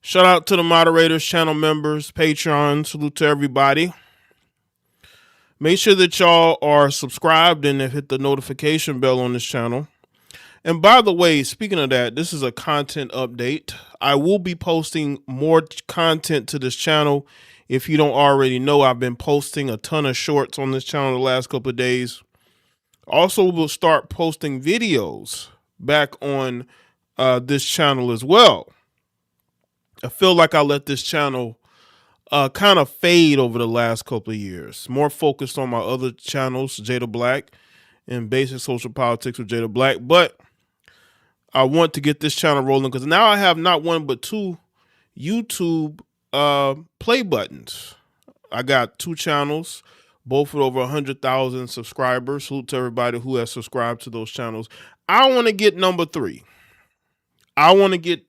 Shout out to the moderators, channel members, Patreon. Salute to everybody. Make sure that y'all are subscribed and have hit the notification bell on this channel. And by the way, speaking of that, this is a content update. I will be posting more content to this channel. If you don't already know, I've been posting a ton of shorts on this channel the last couple of days. Also, we'll start posting videos back on this channel as well. I feel like I let this channel kind of fade over the last couple of years. More focused on my other channels, JayeDeBlack and Basic Social Politics with JayeDeBlack. But I want to get this channel rolling because now I have not one but two YouTube play buttons. I got two channels, both with over 100,000 subscribers. Salute to everybody who has subscribed to those channels. I want to get number 3. I want to get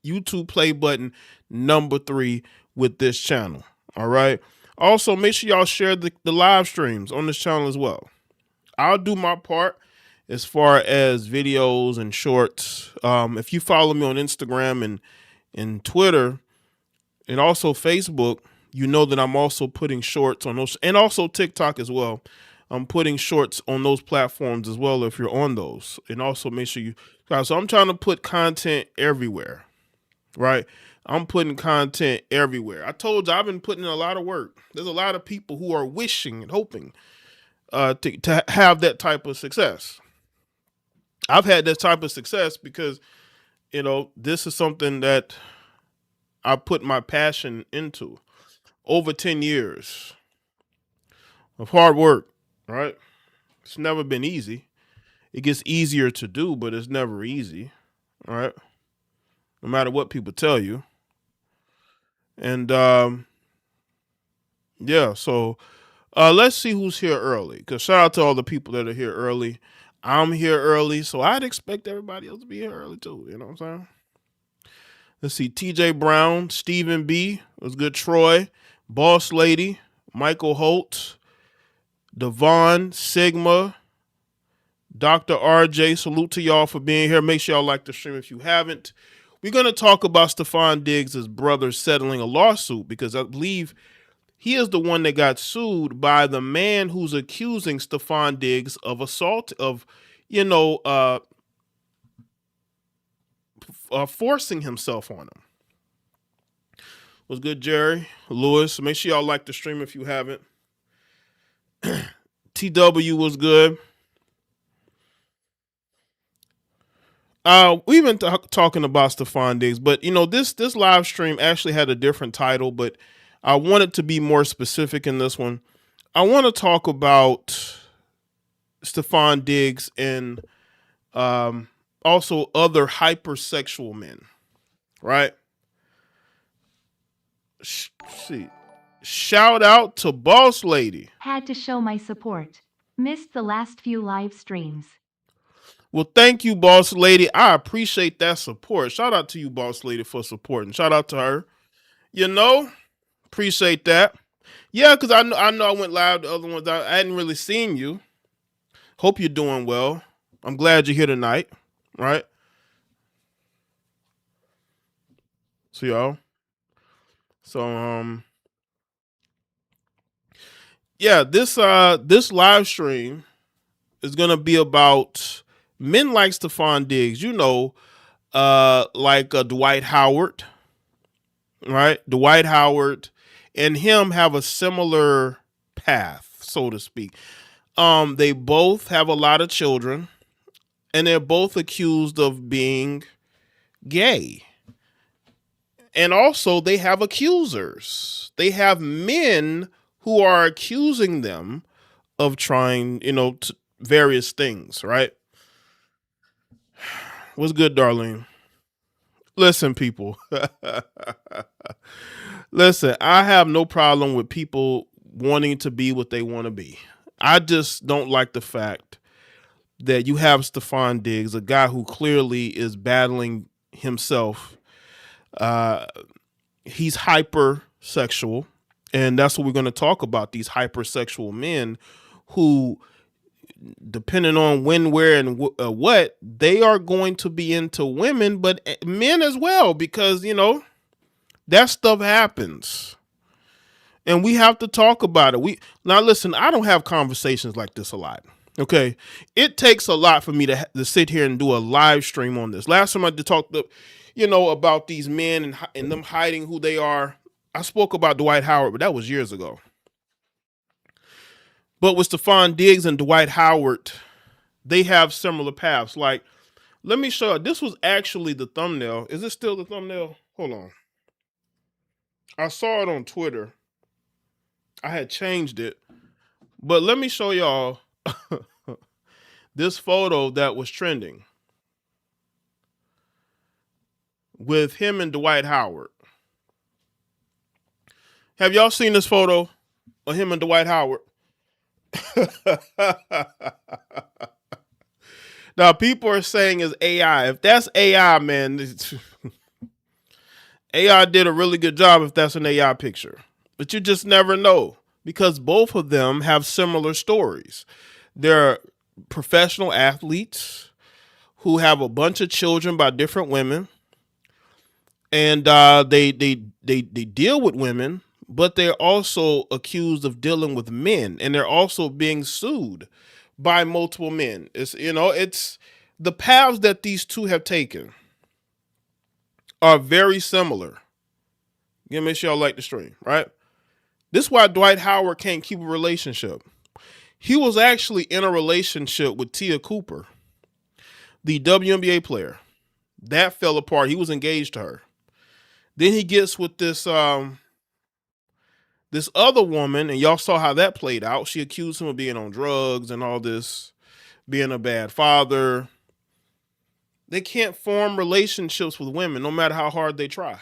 YouTube play button number 3 with this channel. All right. Also, make sure y'all share the live streams on this channel as well. I'll do my part as far as videos and shorts. If you follow me on Instagram and Twitter and also Facebook, you know that I'm also putting shorts on those, and also TikTok as well. I'm putting shorts on those platforms as well if you're on those. And also make sure you guys, so I'm trying to put content everywhere, right? I'm putting content everywhere. I told you I've been putting in a lot of work. There's a lot of people who are wishing and hoping to have that type of success. I've had that type of success because, you know, this is something that I put my passion into. Over 10 years of hard work, right? It's never been easy. It gets easier to do, but it's never easy, all right? No matter what people tell you. And yeah, so let's see who's here early. Because shout out to all the people that are here early. I'm here early, so I'd expect everybody else to be here early too. You know what I'm saying? Let's see. TJ Brown, Stephen B. Was good. Troy, Boss Lady, Michael Holt, Devon, Sigma, Dr. RJ. Salute to y'all for being here. Make sure y'all like the stream if you haven't. We're going to talk about Stefon Diggs' brother settling a lawsuit because I believe he is the one that got sued by the man who's accusing Stefon Diggs of assault, of, you know, forcing himself on him. Was good, Jerry Lewis. Make sure y'all like the stream if you haven't. TW was good. We've been talking about Stefon Diggs, but you know, this live stream actually had a different title, but I wanted to be more specific in this one. I want to talk about Stefon Diggs and also other hypersexual men, right? See, shout out to Boss Lady. Had to show my support. Missed the last few live streams. Well, thank you, Boss Lady. I appreciate that support. Shout out to you, Boss Lady, for supporting. Shout out to her. You know, appreciate that. Yeah, because I know I went live. The other ones, I hadn't really seen you. Hope you're doing well. I'm glad you're here tonight, right? So, y'all. So, yeah, this live stream is gonna be about men like Stefon Diggs, you know, like Dwight Howard, right? Dwight Howard and him have a similar path, so to speak. They both have a lot of children, and they're both accused of being gay. And also, they have accusers. They have men who are accusing them of trying, you know, various things, right? What's good, Darlene? Listen, people. Listen, I have no problem with people wanting to be what they want to be. I just don't like the fact that you have Stefon Diggs, a guy who clearly is battling himself. He's hypersexual, and that's what we're going to talk about, these hypersexual men who, depending on when, where, and what, they are going to be into women, but men as well, because, you know, That stuff happens. And we have to talk about it. Now listen, I don't have conversations like this a lot. Okay. It takes a lot for me to sit here and do a live stream on this. Last time I talked about these men and them hiding who they are. I spoke about Dwight Howard, but that was years ago. But with Stefon Diggs and Dwight Howard, they have similar paths. Like, let me show you. This was actually the thumbnail. Is it still the thumbnail? Hold on. I saw it on Twitter. I had changed it. But let me show y'all this photo that was trending with him and Dwight Howard. Have y'all seen this photo of him and Dwight Howard? Now, people are saying it's AI. If that's AI, man, AI did a really good job if that's an AI picture. But you just never know, because both of them have similar stories. They're professional athletes who have a bunch of children by different women, and they deal with women, but they're also accused of dealing with men, and they're also being sued by multiple men. It's the paths that these two have taken are very similar. Give me sure y'all like the stream, right? This is why Dwight Howard can't keep a relationship. He was actually in a relationship with Tia Cooper, the WNBA player. That fell apart. He was engaged to her. Then he gets with this this other woman, and y'all saw how that played out. She accused him of being on drugs and all this, being a bad father. They can't form relationships with women, no matter how hard they try.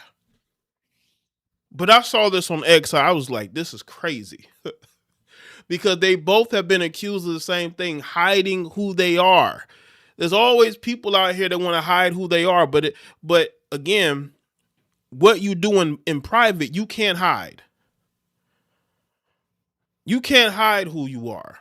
But I saw this on X. I was like, this is crazy. Because they both have been accused of the same thing, hiding who they are. There's always people out here that want to hide who they are. But again, what you do in private, you can't hide. You can't hide who you are.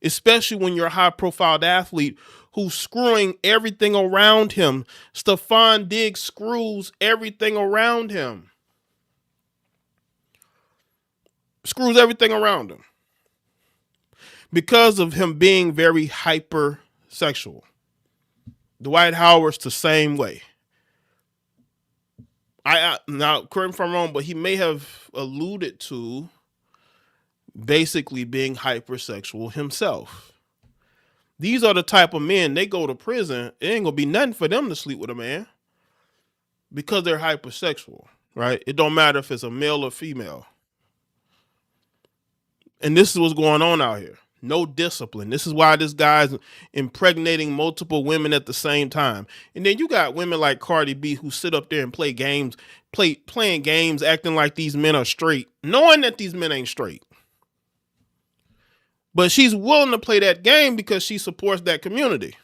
Especially when you're a high-profile athlete who's screwing everything around him. Stefon Diggs screws everything around him. Screws everything around him. Because of him being very hypersexual. Dwight Howard's the same way. Now, correct me if I'm wrong, but he may have alluded to basically being hypersexual himself. These are the type of men, they go to prison, it ain't gonna be nothing for them to sleep with a man because they're hypersexual, right? It don't matter if it's a male or female. And this is what's going on out here. No discipline. This is why this guy's impregnating multiple women at the same time. And then you got women like Cardi B who sit up there and play games, playing games, acting like these men are straight, knowing that these men ain't straight. But she's willing to play that game because she supports that community.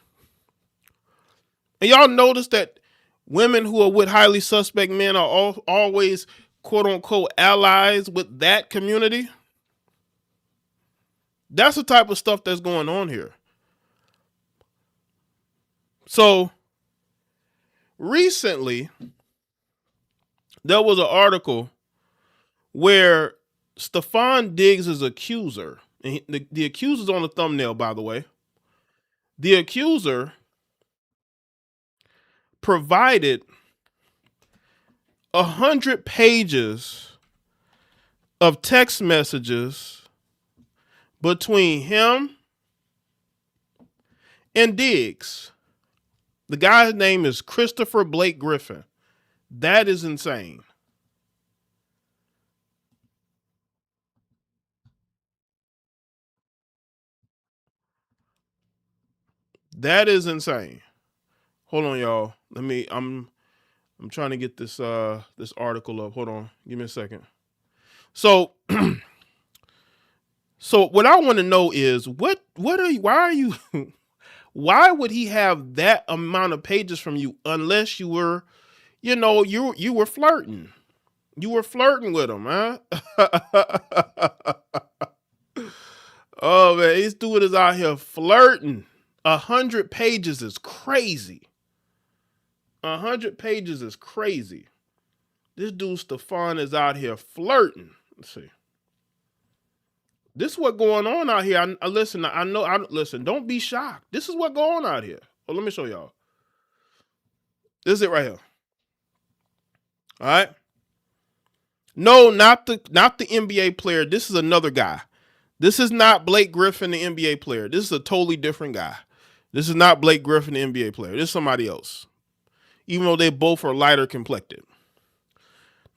And y'all notice that women who are with highly suspect men are always, quote unquote, allies with that community. That's the type of stuff that's going on here. So recently, there was an article where Stefon Diggs' accuser, and the accuser's on the thumbnail, by the way. The accuser provided 100 pages of text messages between him and Diggs. The guy's name is Christopher Blake Griffin. That is insane. That is insane. Hold on, y'all. I'm trying to get this this article up. Hold on. Give me a second. So so what I want to know is why are you why would he have that amount of pages from you unless you were, you were flirting. You were flirting with him, huh? Oh man, this dude is out here flirting. 100 pages is crazy. 100 pages is crazy. This dude Stefon is out here flirting. Let's see. This is what going on out here. I listen. I know. Listen. Don't be shocked. This is what going on out here. Oh, let me show y'all. This is it right here. All right. No, not the NBA player. This is another guy. This is not Blake Griffin, the NBA player. This is a totally different guy. This is not Blake Griffin, the NBA player. This is somebody else. Even though they both are lighter complected.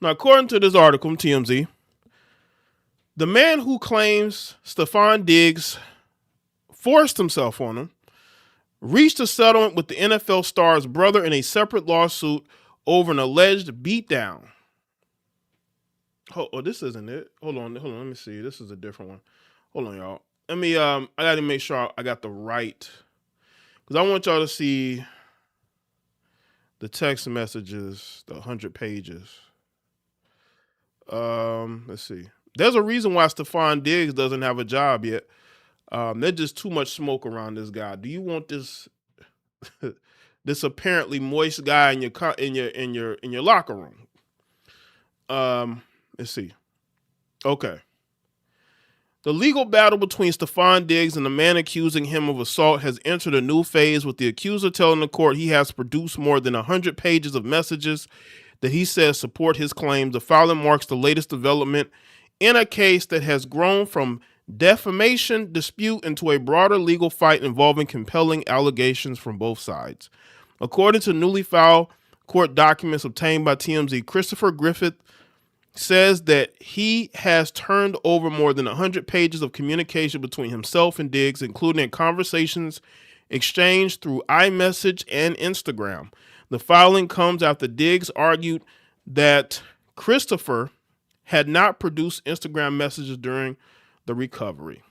Now, according to this article from TMZ, the man who claims Stefon Diggs forced himself on him reached a settlement with the NFL star's brother in a separate lawsuit over an alleged beatdown. Oh, this isn't it. Hold on. Let me see. This is a different one. Hold on, y'all. Let me. I got to make sure I got the right, because I want y'all to see the text messages, the 100 pages. Let's see. There's a reason why Stefon Diggs doesn't have a job yet. There's just too much smoke around this guy. Do you want this this apparently moist guy in your locker room? Let's see. Okay. The legal battle between Stefon Diggs and the man accusing him of assault has entered a new phase, with the accuser telling the court he has produced more than 100 pages of messages that he says support his claims. The filing marks the latest development in a case that has grown from defamation dispute into a broader legal fight involving compelling allegations from both sides. According to newly filed court documents obtained by TMZ, Christopher Griffith says that he has turned over more than 100 pages of communication between himself and Diggs, including conversations exchanged through iMessage and Instagram. The filing comes after Diggs argued that Christopher had not produced Instagram messages during the recovery.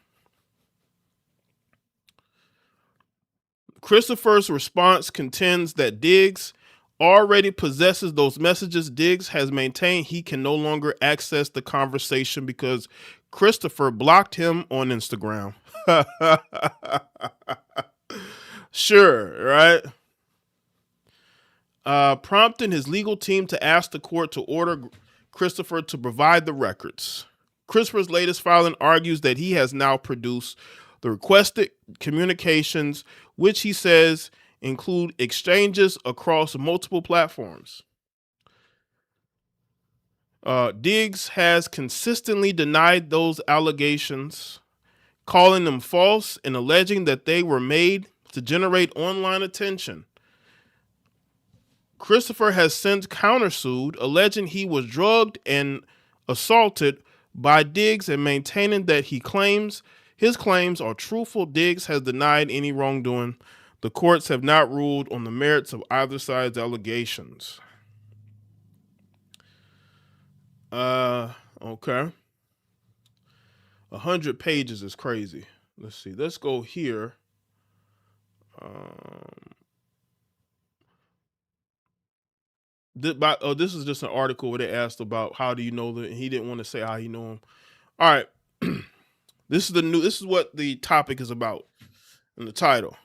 Christopher's response contends that Diggs already possesses those messages. Diggs has maintained he can no longer access the conversation because Christopher blocked him on Instagram. Sure, right? Prompting his legal team to ask the court to order Christopher to provide the records. Christopher's latest filing argues that he has now produced the requested communications, which he says include exchanges across multiple platforms. Diggs has consistently denied those allegations, calling them false and alleging that they were made to generate online attention. Christopher has since countersued, alleging he was drugged and assaulted by Diggs and maintaining that his claims are truthful. Diggs has denied any wrongdoing. The courts have not ruled on the merits of either side's allegations. Okay. 100 pages is crazy. Let's see. Let's go here. This is just an article where they asked about how do you know that, and he didn't want to say how you know him. All right. This is what the topic is about in the title.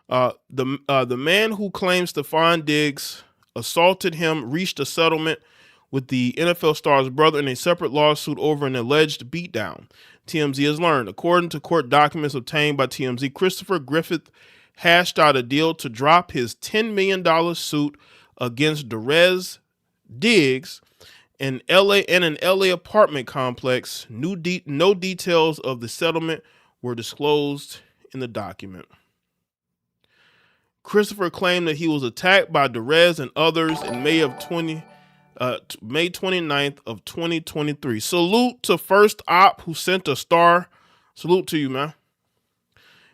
The man who claims Stefon Diggs assaulted him reached a settlement with the NFL star's brother in a separate lawsuit over an alleged beatdown. TMZ has learned. According to court documents obtained by TMZ, Christopher Griffith hashed out a deal to drop his $10 million suit against Derez Diggs in an LA apartment complex. No details of the settlement were disclosed in the document. Christopher claimed that he was attacked by Derez and others in May 29th of 2023. Salute to First Op who sent a star. Salute to you, man.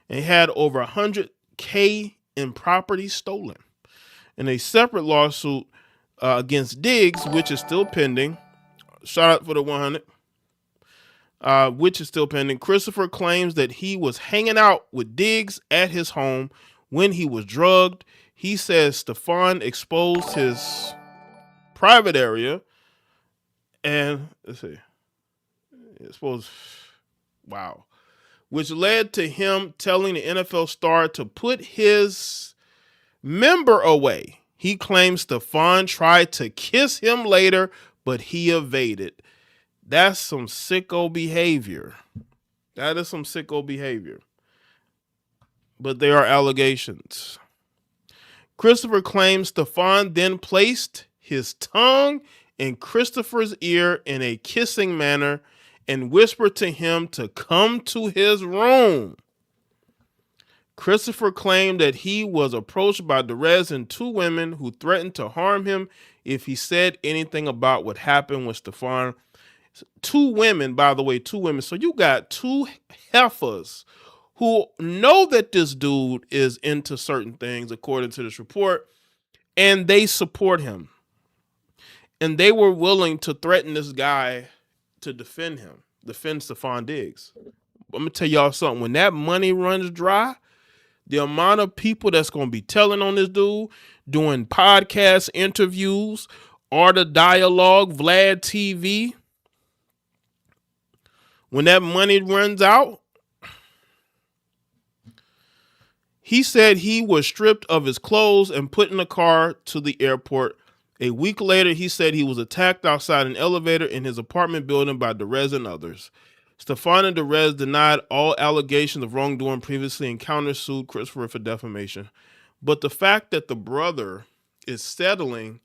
And he had over $100K in property stolen. In a separate lawsuit against Diggs, which is still pending. Shout out for the 100. Which is still pending. Christopher claims that he was hanging out with Diggs at his home when he was drugged. He says Stefon exposed his private area and which led to him telling the NFL star to put his member away. He claims Stefon tried to kiss him later, but he evaded. That's some sicko behavior. That is some sicko behavior. But they are allegations. Christopher claims Stefon then placed his tongue in Christopher's ear in a kissing manner and whispered to him to come to his room. Christopher claimed that he was approached by Derez and two women who threatened to harm him if he said anything about what happened with Stefon. Two women, by the way, two women. So you got two heifers who know that this dude is into certain things, according to this report, and they support him. And they were willing to threaten this guy to defend him, defend Stefon Diggs. I'm going to tell y'all something. When that money runs dry, the amount of people that's going to be telling on this dude, doing podcast interviews, Art of Dialogue, Vlad TV, when that money runs out, he said he was stripped of his clothes and put in a car to the airport. A week later, he said he was attacked outside an elevator in his apartment building by Derez and others. Stefon and Derez denied all allegations of wrongdoing previously and countersued Christopher for defamation. But the fact that the brother is settling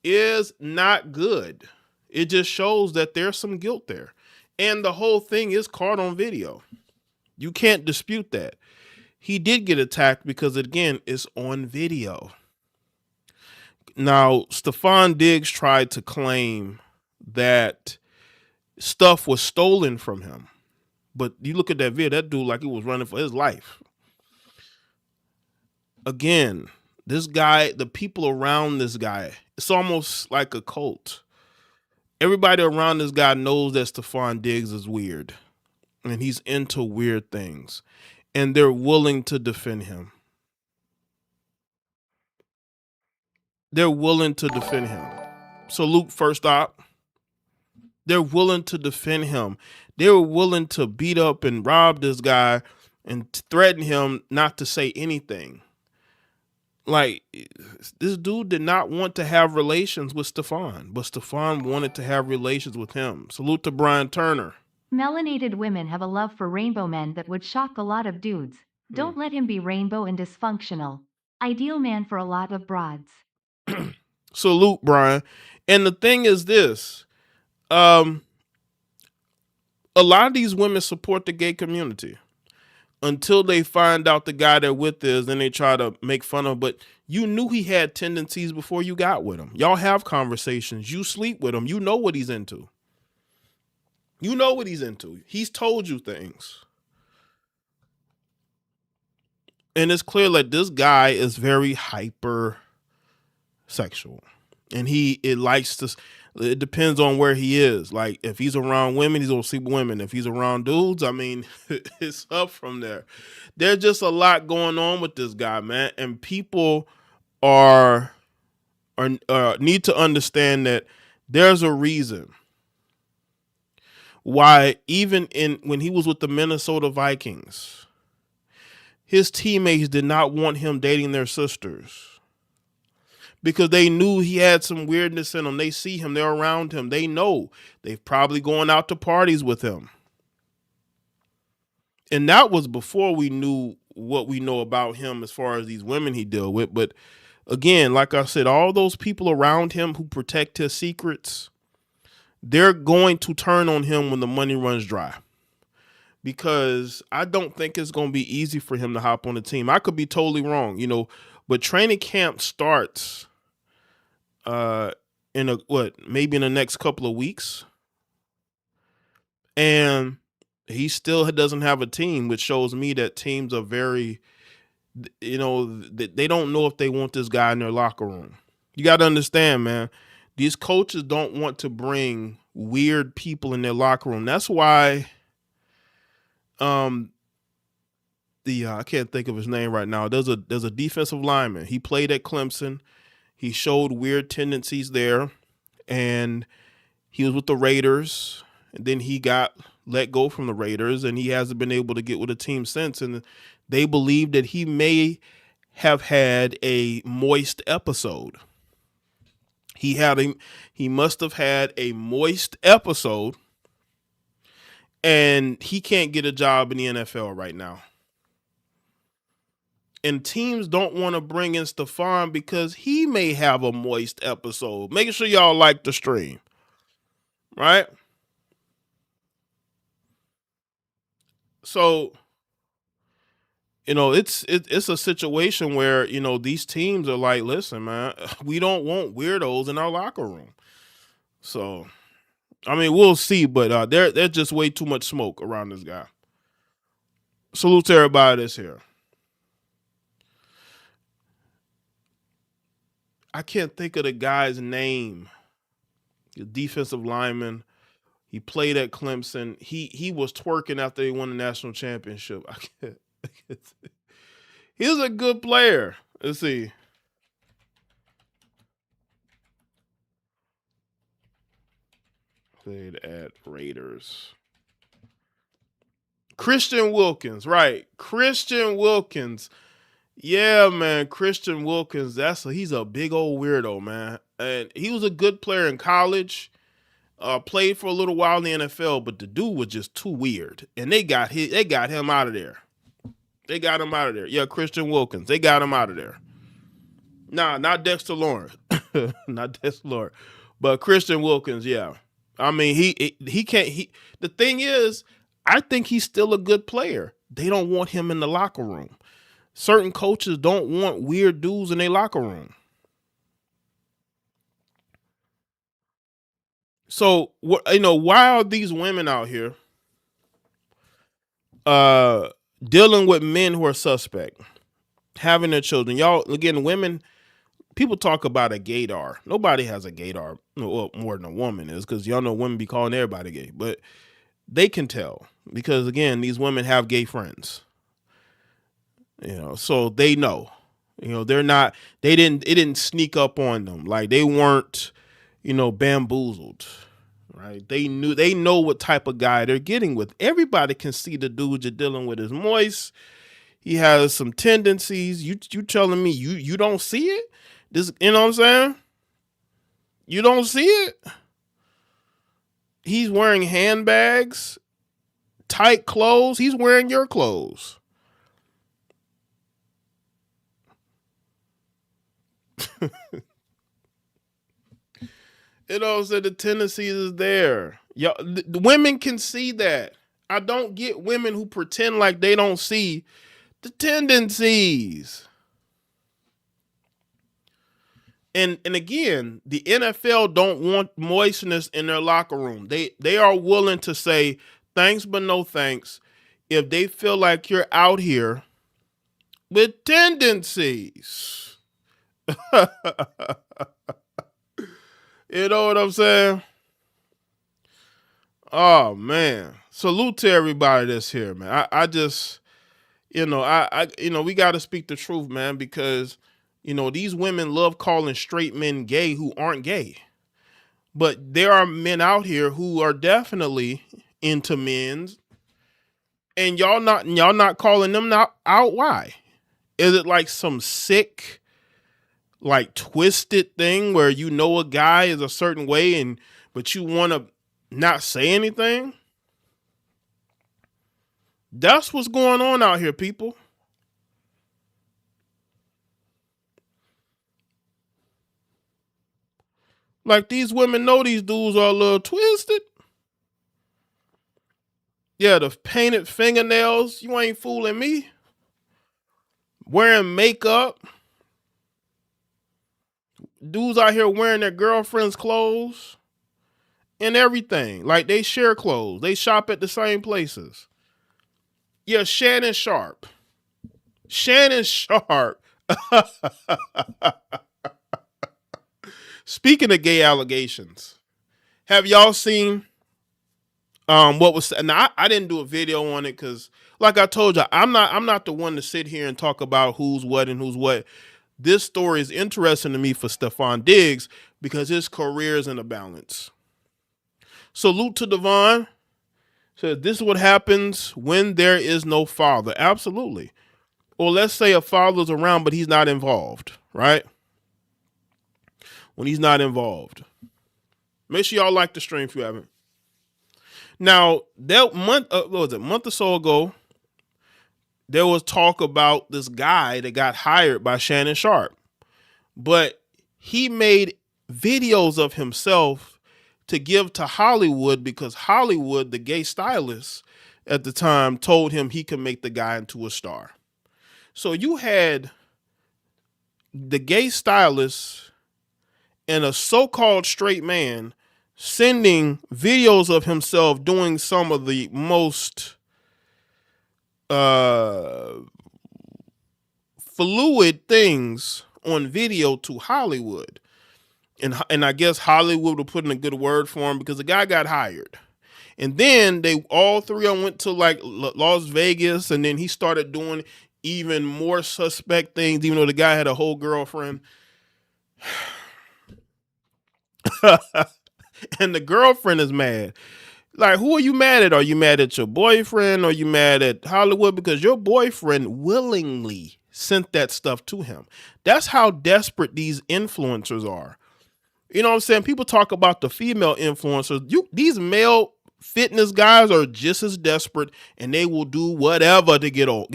is not good. It just shows that there's some guilt there. And the whole thing is caught on video. You can't dispute that. He did get attacked because, again, it's on video. Now, Stefon Diggs tried to claim that stuff was stolen from him. But you look at that video, that dude like he was running for his life. Again, this guy, the people around this guy, it's almost like a cult. Everybody around this guy knows that Stefon Diggs is weird. And he's into weird things. And they're willing to defend him. They're willing to defend him. So Luke, first up, they're willing to defend him. They were willing to beat up and rob this guy and threaten him not to say anything. Like, this dude did not want to have relations with Stefon, but Stefon wanted to have relations with him. Salute to Brian Turner. Melanated women have a love for rainbow men that would shock a lot of dudes. Don't let him be rainbow and dysfunctional. Ideal man for a lot of broads. Salute, Brian. And the thing is this, a lot of these women support the gay community until they find out the guy they're with is, then they try to make fun of. But you knew he had tendencies before you got with him. Y'all have conversations. You sleep with him. You know what he's into. You know what he's into. He's told you things. And it's clear like this guy is very hyper sexual. And it depends on where he is. Like if he's around women, he's gonna sleep with women. If he's around dudes, I mean, it's up from there. There's just a lot going on with this guy, man. And people need to understand that there's a reason why even when he was with the Minnesota Vikings, his teammates did not want him dating their sisters because they knew he had some weirdness in him. They see him, they're around him. They know they've probably gone out to parties with him. And that was before we knew what we know about him as far as these women he dealt with. But again, like I said, all those people around him who protect his secrets, they're going to turn on him when the money runs dry. Because I don't think it's going to be easy for him to hop on the team. I could be totally wrong, but training camp starts maybe in the next couple of weeks. And he still doesn't have a team, which shows me that teams are very, they don't know if they want this guy in their locker room. You got to understand, man. These coaches don't want to bring weird people in their locker room. That's why I can't think of his name right now. There's a defensive lineman. He played at Clemson. He showed weird tendencies there, and he was with the Raiders, and then he got let go from the Raiders, and he hasn't been able to get with a team since. And they believe that he may have had a moist episode. He must have had a moist episode, and he can't get a job in the NFL right now. And teams don't want to bring in Stefon because he may have a moist episode. Making sure y'all like the stream, right? So, it's a situation where, these teams are like, listen, man, we don't want weirdos in our locker room. So, I mean, we'll see, but there's just way too much smoke around this guy. Salute to everybody that's here. I can't think of the guy's name. The defensive lineman. He played at Clemson. He was twerking after he won the national championship. He was a good player. Let's see. Played at Raiders. Christian Wilkins, right? Christian Wilkins. Yeah, man, Christian Wilkins. He's a big old weirdo, man. And he was a good player in college. Played for a little while in the NFL, but the dude was just too weird. And they got him out of there. They got him out of there. Yeah, Christian Wilkins. They got him out of there. Nah, not Dexter Lawrence. Not Dexter Lawrence. But Christian Wilkins, yeah. I mean, he can't. The thing is, I think he's still a good player. They don't want him in the locker room. Certain coaches don't want weird dudes in their locker room. So, why are these women out here dealing with men who are suspect, having their children? Y'all, again, women, people talk about a gaydar. Nobody has a gaydar, well, more than a woman is, because y'all know women be calling everybody gay. But they can tell because, again, these women have gay friends. So they know. It didn't sneak up on them. Like, they weren't, bamboozled. Right? They know what type of guy they're getting with. Everybody can see the dude you're dealing with is moist. He has some tendencies. You telling me you don't see it? This, you know what I'm saying? You don't see it? He's wearing handbags, tight clothes. He's wearing your clothes. The tendency is there. The women can see that. I don't get women who pretend like they don't see the tendencies. And again, the NFL don't want moistness in their locker room. They are willing to say thanks but no thanks if they feel like you're out here with tendencies. You know what I'm saying? Oh man. Salute to everybody that's here, man. I just, we got to speak the truth, man, because, these women love calling straight men gay who aren't gay. But there are men out here who are definitely into men's, and y'all not calling them out. Why? Is it like some sick, like twisted thing where a guy is a certain way but you want to not say anything? That's what's going on out here, people. Like, these women know these dudes are a little twisted. Yeah, the painted fingernails. You ain't fooling me. Wearing makeup. Dudes out here wearing their girlfriend's clothes and everything. Like, they share clothes. They shop at the same places. Yeah, Shannon Sharp. Shannon Sharp. Speaking of gay allegations, have y'all seen what was? Now, I didn't do a video on it because, like I told you, I'm not the one to sit here and talk about who's what and who's what. This story is interesting to me for Stefon Diggs because his career is in a balance. Salute to Devon. Says this is what happens when there is no father. Absolutely. Or let's say a father's around, but he's not involved, right? When he's not involved. Make sure y'all like the stream if you haven't. Now, that month, what was it, a month or so ago, there was talk about this guy that got hired by Shannon Sharpe. But he made videos of himself to give to Hollywood because Hollywood, the gay stylist at the time, told him he could make the guy into a star. So you had the gay stylist and a so-called straight man sending videos of himself doing some of the most fluid things on video to Hollywood. And I guess Hollywood will put in a good word for him because the guy got hired. And then they all three of them went to like Las Vegas, and then he started doing even more suspect things, even though the guy had a whole girlfriend. And the girlfriend is mad. Like, who are you mad at? Are you mad at your boyfriend? Or are you mad at Hollywood? Because your boyfriend willingly sent that stuff to him. That's how desperate these influencers are. You know what I'm saying? People talk about the female influencers. These male fitness guys are just as desperate, and they will do whatever to get on.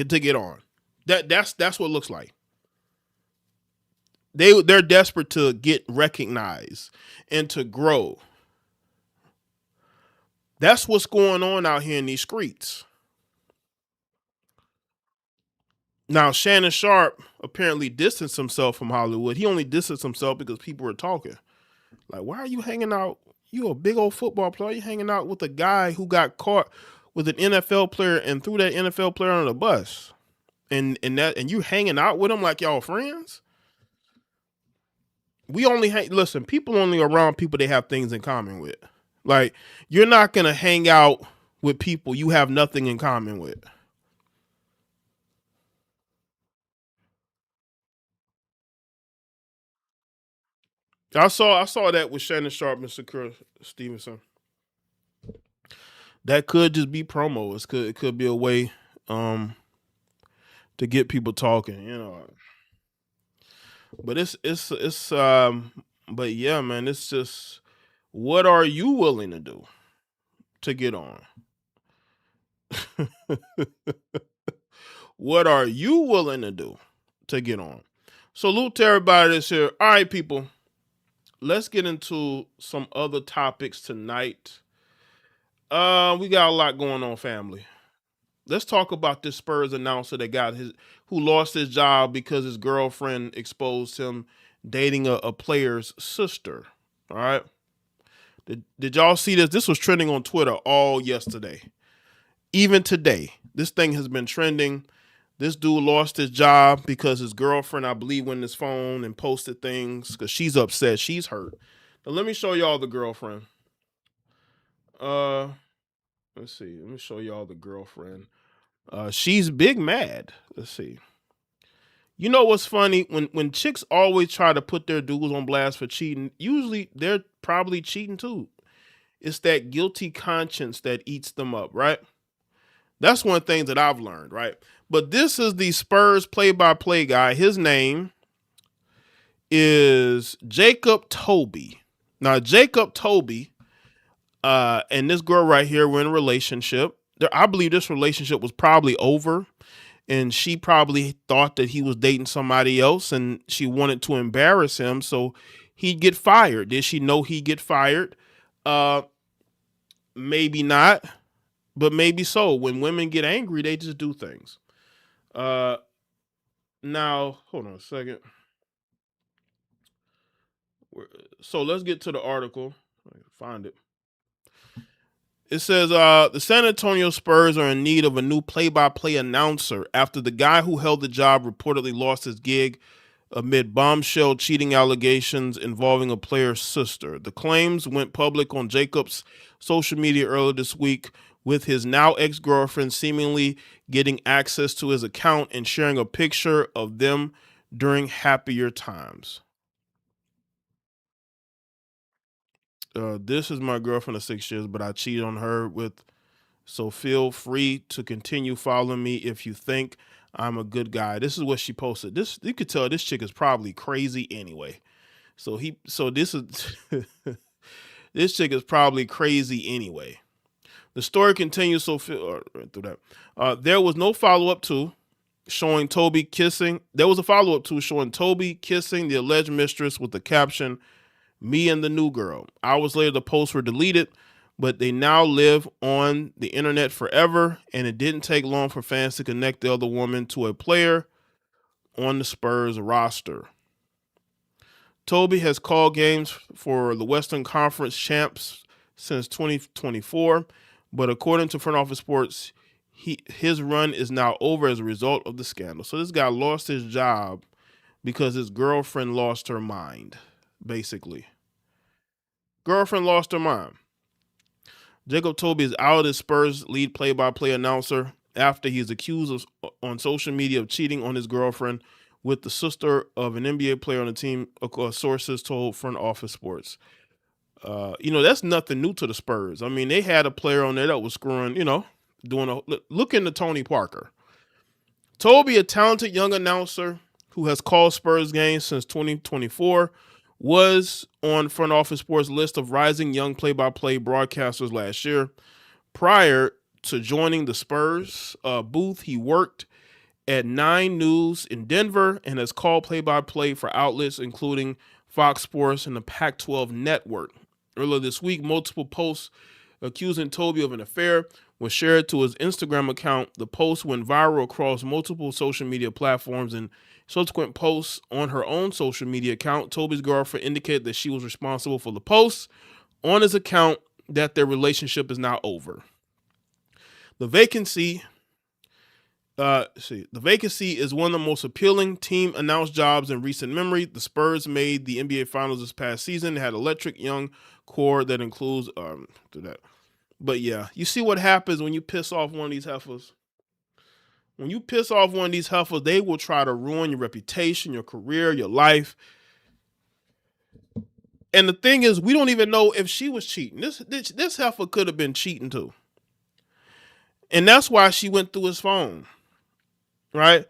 That's what it looks like. They're desperate to get recognized and to grow. That's what's going on out here in these streets. Now, Shannon Sharpe apparently distanced himself from Hollywood. He only distanced himself because people were talking. Like, why are you hanging out? You a big old football player. You hanging out with a guy who got caught with an NFL player and threw that NFL player on the bus. And you hanging out with him like y'all friends? We only listen, people only around people they have things in common with. Like, you're not gonna hang out with people you have nothing in common with. I saw that with Shannon Sharpe and Shakur Stevenson. That could just be promo. It could be a way to get people talking, you know. But it's but yeah, man, it's just, what are you willing to do to get on? What are you willing to do to get on? Salute to everybody that's here. All right, people. Let's get into some other topics tonight. We got a lot going on, family. Let's talk about this Spurs announcer that who lost his job because his girlfriend exposed him dating a player's sister. All right. Did y'all see this? This was trending on Twitter all yesterday. Even today, this thing has been trending. This dude lost his job because his girlfriend, I believe, went in his phone and posted things because she's upset. She's hurt. Now, let me show y'all the girlfriend. Uh, let's see. Let me show y'all the girlfriend. She's big mad. Let's see. You know what's funny? When chicks always try to put their dudes on blast for cheating, usually they're probably cheating too. It's that guilty conscience that eats them up, right? That's one thing that I've learned, right? But this is the Spurs play-by-play guy. His name is Jacob Toby. Now, Jacob Toby and this girl right here were in a relationship. I believe this relationship was probably over, and she probably thought that he was dating somebody else, and she wanted to embarrass him so he'd get fired. Did she know he'd get fired? Maybe not, but maybe so. When women get angry, they just do things. Now, hold on a second. So let's get to the article. Find it. It says the San Antonio Spurs are in need of a new play-by-play announcer after the guy who held the job reportedly lost his gig amid bombshell cheating allegations involving a player's sister. The claims went public on Jacob's social media earlier this week, with his now ex-girlfriend seemingly getting access to his account and sharing a picture of them during happier times. This is my girlfriend of 6 years, but I cheated on her with, so feel free to continue following me if you think I'm a good guy. This is what she posted. This, you could tell this chick is probably crazy anyway. So this is this chick is probably crazy anyway. The story continues. Through that, there was no follow up to showing Toby kissing. There was a follow up to showing Toby kissing the alleged mistress with the caption, "Me and the new girl." Hours later, the posts were deleted, but they now live on the internet forever. And it didn't take long for fans to connect the other woman to a player on the Spurs roster. Toby has called games for the Western Conference champs since 2024, but according to Front Office Sports, his run is now over as a result of the scandal. So this guy lost his job because his girlfriend lost her mind, basically. Girlfriend lost her mind. Jacob Toby is out as Spurs lead play-by-play announcer after he is accused on social media of cheating on his girlfriend with the sister of an NBA player on the team, sources told Front Office Sports. That's nothing new to the Spurs. I mean, they had a player on there that was screwing, look into Tony Parker. Toby, a talented young announcer who has called Spurs games since 2024, was on Front Office Sports' list of rising young play-by-play broadcasters last year. Prior to joining the Spurs booth, he worked at 9 News in Denver and has called play-by-play for outlets including Fox Sports and the Pac-12 Network. Earlier this week, multiple posts accusing Toby of an affair was shared to his Instagram account. The post went viral across multiple social media platforms, and subsequent posts on her own social media account, Toby's girlfriend indicated that she was responsible for the posts on his account, that their relationship is now over. The vacancy is one of the most appealing team announced jobs in recent memory. The Spurs made the NBA Finals this past season. They had electric young core that includes that. But yeah, you see what happens when you piss off one of these heifers. When you piss off one of these heifers, they will try to ruin your reputation, your career, your life. And the thing is, we don't even know if she was cheating. This heifer could have been cheating too. And that's why she went through his phone. Right?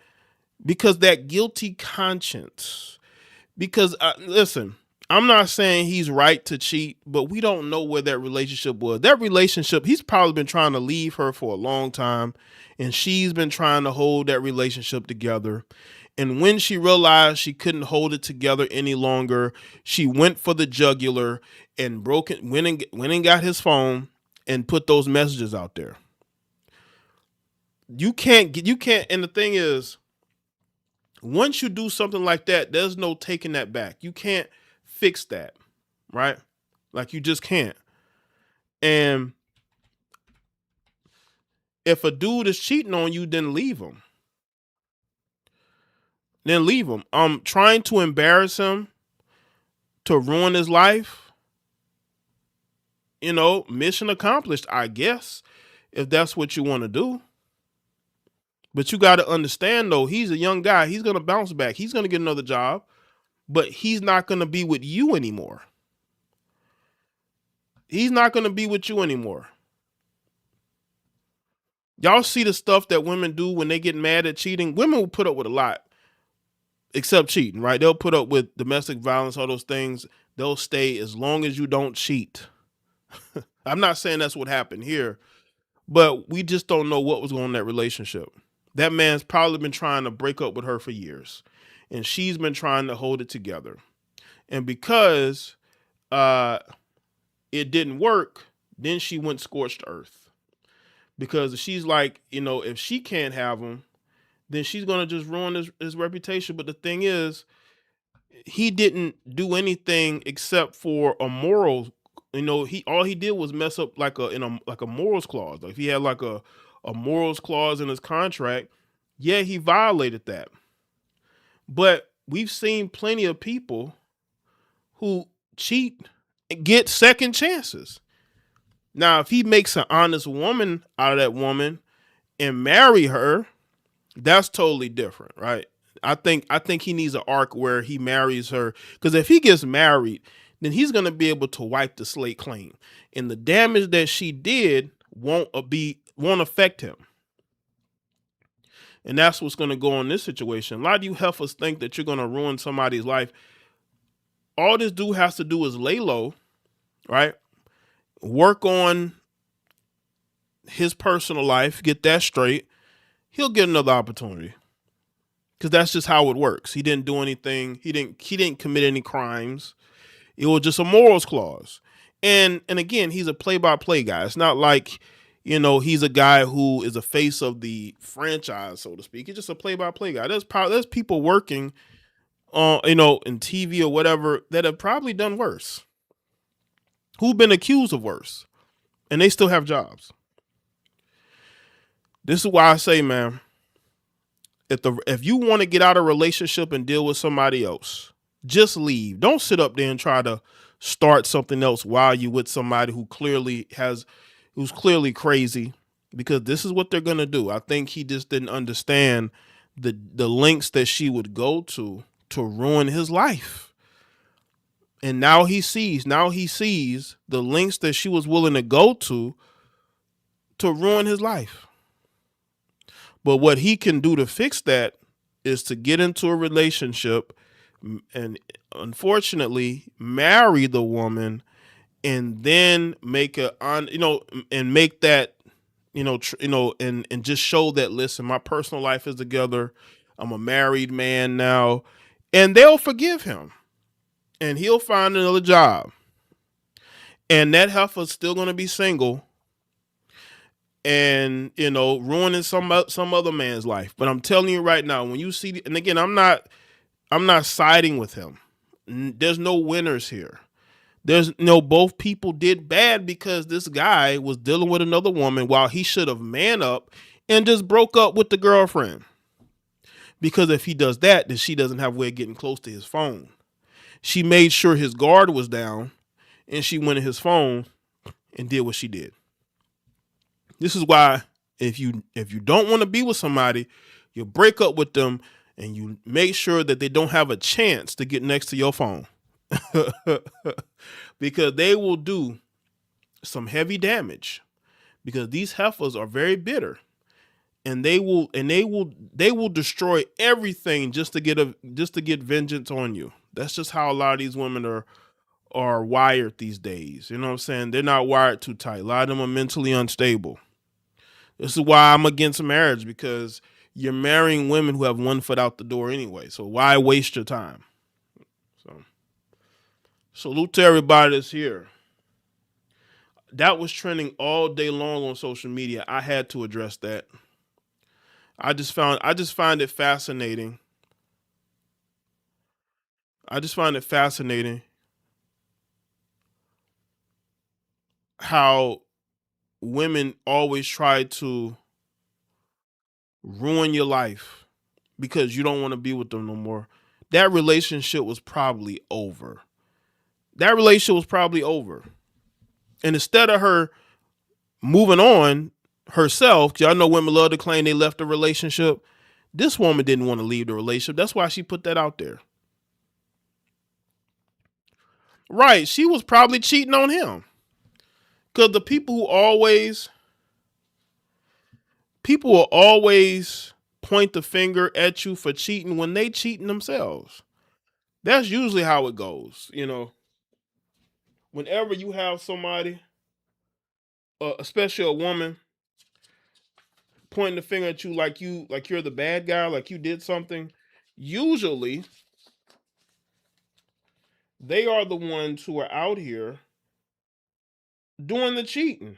Because that guilty conscience. Because, listen, I'm not saying he's right to cheat, but we don't know where that relationship was. That relationship, he's probably been trying to leave her for a long time, and she's been trying to hold that relationship together. And when she realized she couldn't hold it together any longer, she went for the jugular and went and got his phone and put those messages out there. You can't, and the thing is, once you do something like that, there's no taking that back. You can't fix that, right? Like, you just can't. And if a dude is cheating on you, then leave him. Trying to embarrass him to ruin his life, mission accomplished, I guess, if that's what you want to do. But you got to understand, though, he's a young guy. He's going to bounce back. He's going to get another job, but he's not going to be with you anymore. He's not going to be with you anymore. Y'all see the stuff that women do when they get mad at cheating? Women will put up with a lot, except cheating, right? They'll put up with domestic violence, all those things. They'll stay as long as you don't cheat. I'm not saying that's what happened here, but we just don't know what was going on in that relationship. That man's probably been trying to break up with her for years, and she's been trying to hold it together. And because it didn't work, then she went scorched earth. Because she's like, if she can't have him, then she's going to just ruin his reputation. But the thing is, he didn't do anything except for a moral. All he did was mess up like a morals clause. Like, if he had like a morals clause in his contract, yeah, he violated that. But we've seen plenty of people who cheat and get second chances. Now, if he makes an honest woman out of that woman and marry her, that's totally different, right? I think he needs an arc where he marries her, because if he gets married, then he's going to be able to wipe the slate clean, and the damage that she did won't affect him. And that's what's going to go on in this situation. A lot of you heifers think that you're going to ruin somebody's life. All this dude has to do is lay low, right? Work on his personal life, get that straight. He'll get another opportunity. Because that's just how it works. He didn't do anything. He didn't commit any crimes. It was just a morals clause. And again, he's a play-by-play guy. It's not like, he's a guy who is a face of the franchise, so to speak. He's just a play-by-play guy. There's people working in TV or whatever that have probably done worse. Who've been accused of worse. And they still have jobs. This is why I say, man, if you want to get out of a relationship and deal with somebody else, just leave. Don't sit up there and try to start something else while you with somebody who's clearly crazy, because this is what they're gonna do. I think he just didn't understand the lengths that she would go to ruin his life. And now he sees the lengths that she was willing to go to ruin his life. But what he can do to fix that is to get into a relationship and, unfortunately, marry the woman, and then make and make that, and just show that, listen, my personal life is together. I'm a married man now, and they'll forgive him, and he'll find another job, and that heifer's still going to be single. And ruining some other man's life. But I'm telling you right now, when you see, and again, I'm not siding with him. There's no winners here. There's both people did bad, because this guy was dealing with another woman while he should have man up and just broke up with the girlfriend. Because if he does that, then she doesn't have a way of getting close to his phone. She made sure his guard was down, and she went to his phone and did what she did. This is why if you don't want to be with somebody, you break up with them, and you make sure that they don't have a chance to get next to your phone. Because they will do some heavy damage, because these heifers are very bitter, and they will destroy everything just to get vengeance on you. That's just how a lot of these women are wired these days. You know what I'm saying? They're not wired too tight. A lot of them are mentally unstable. This is why I'm against marriage, because you're marrying women who have one foot out the door anyway. So why waste your time? So salute to everybody that's here. That was trending all day long on social media. I had to address that. I just find it fascinating. How women always try to ruin your life because you don't want to be with them no more. That relationship was probably over. And instead of her moving on herself, because y'all know women love to claim they left a relationship, this woman didn't want to leave the relationship. That's why she put that out there. Right. She was probably cheating on him. Because the people will always point the finger at you for cheating when they cheating themselves. That's usually how it goes. Whenever you have somebody, especially a woman, pointing the finger at you like you're the bad guy, like you did something, usually they are the ones who are out here doing the cheating.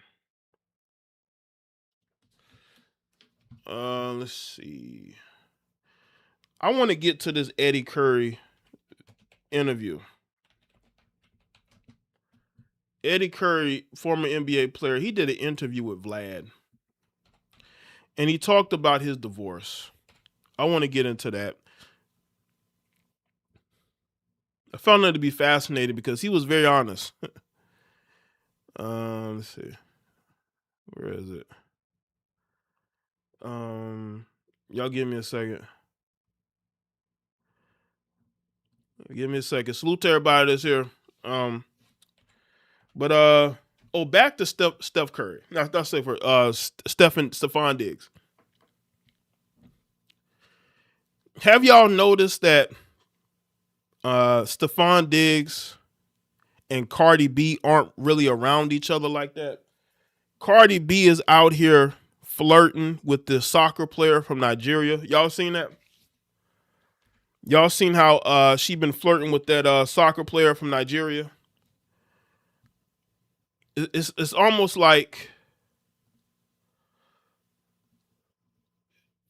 Let's see. I want to get to this Eddie Curry interview. Eddie Curry, former NBA player, he did an interview with Vlad. And he talked about his divorce. I want to get into that. I found that to be fascinating because he was very honest. Let's see. Where is it? Y'all give me a second. Give me a second. Salute to everybody that's here. Back to Steph Curry. Not Steph Curry. Stefon Diggs. have y'all noticed that Stefon Diggs and Cardi B aren't really around each other like that? Cardi B is out here flirting with this soccer player from Nigeria. Y'all seen that? Y'all seen how she been flirting with that soccer player from Nigeria? It's almost like,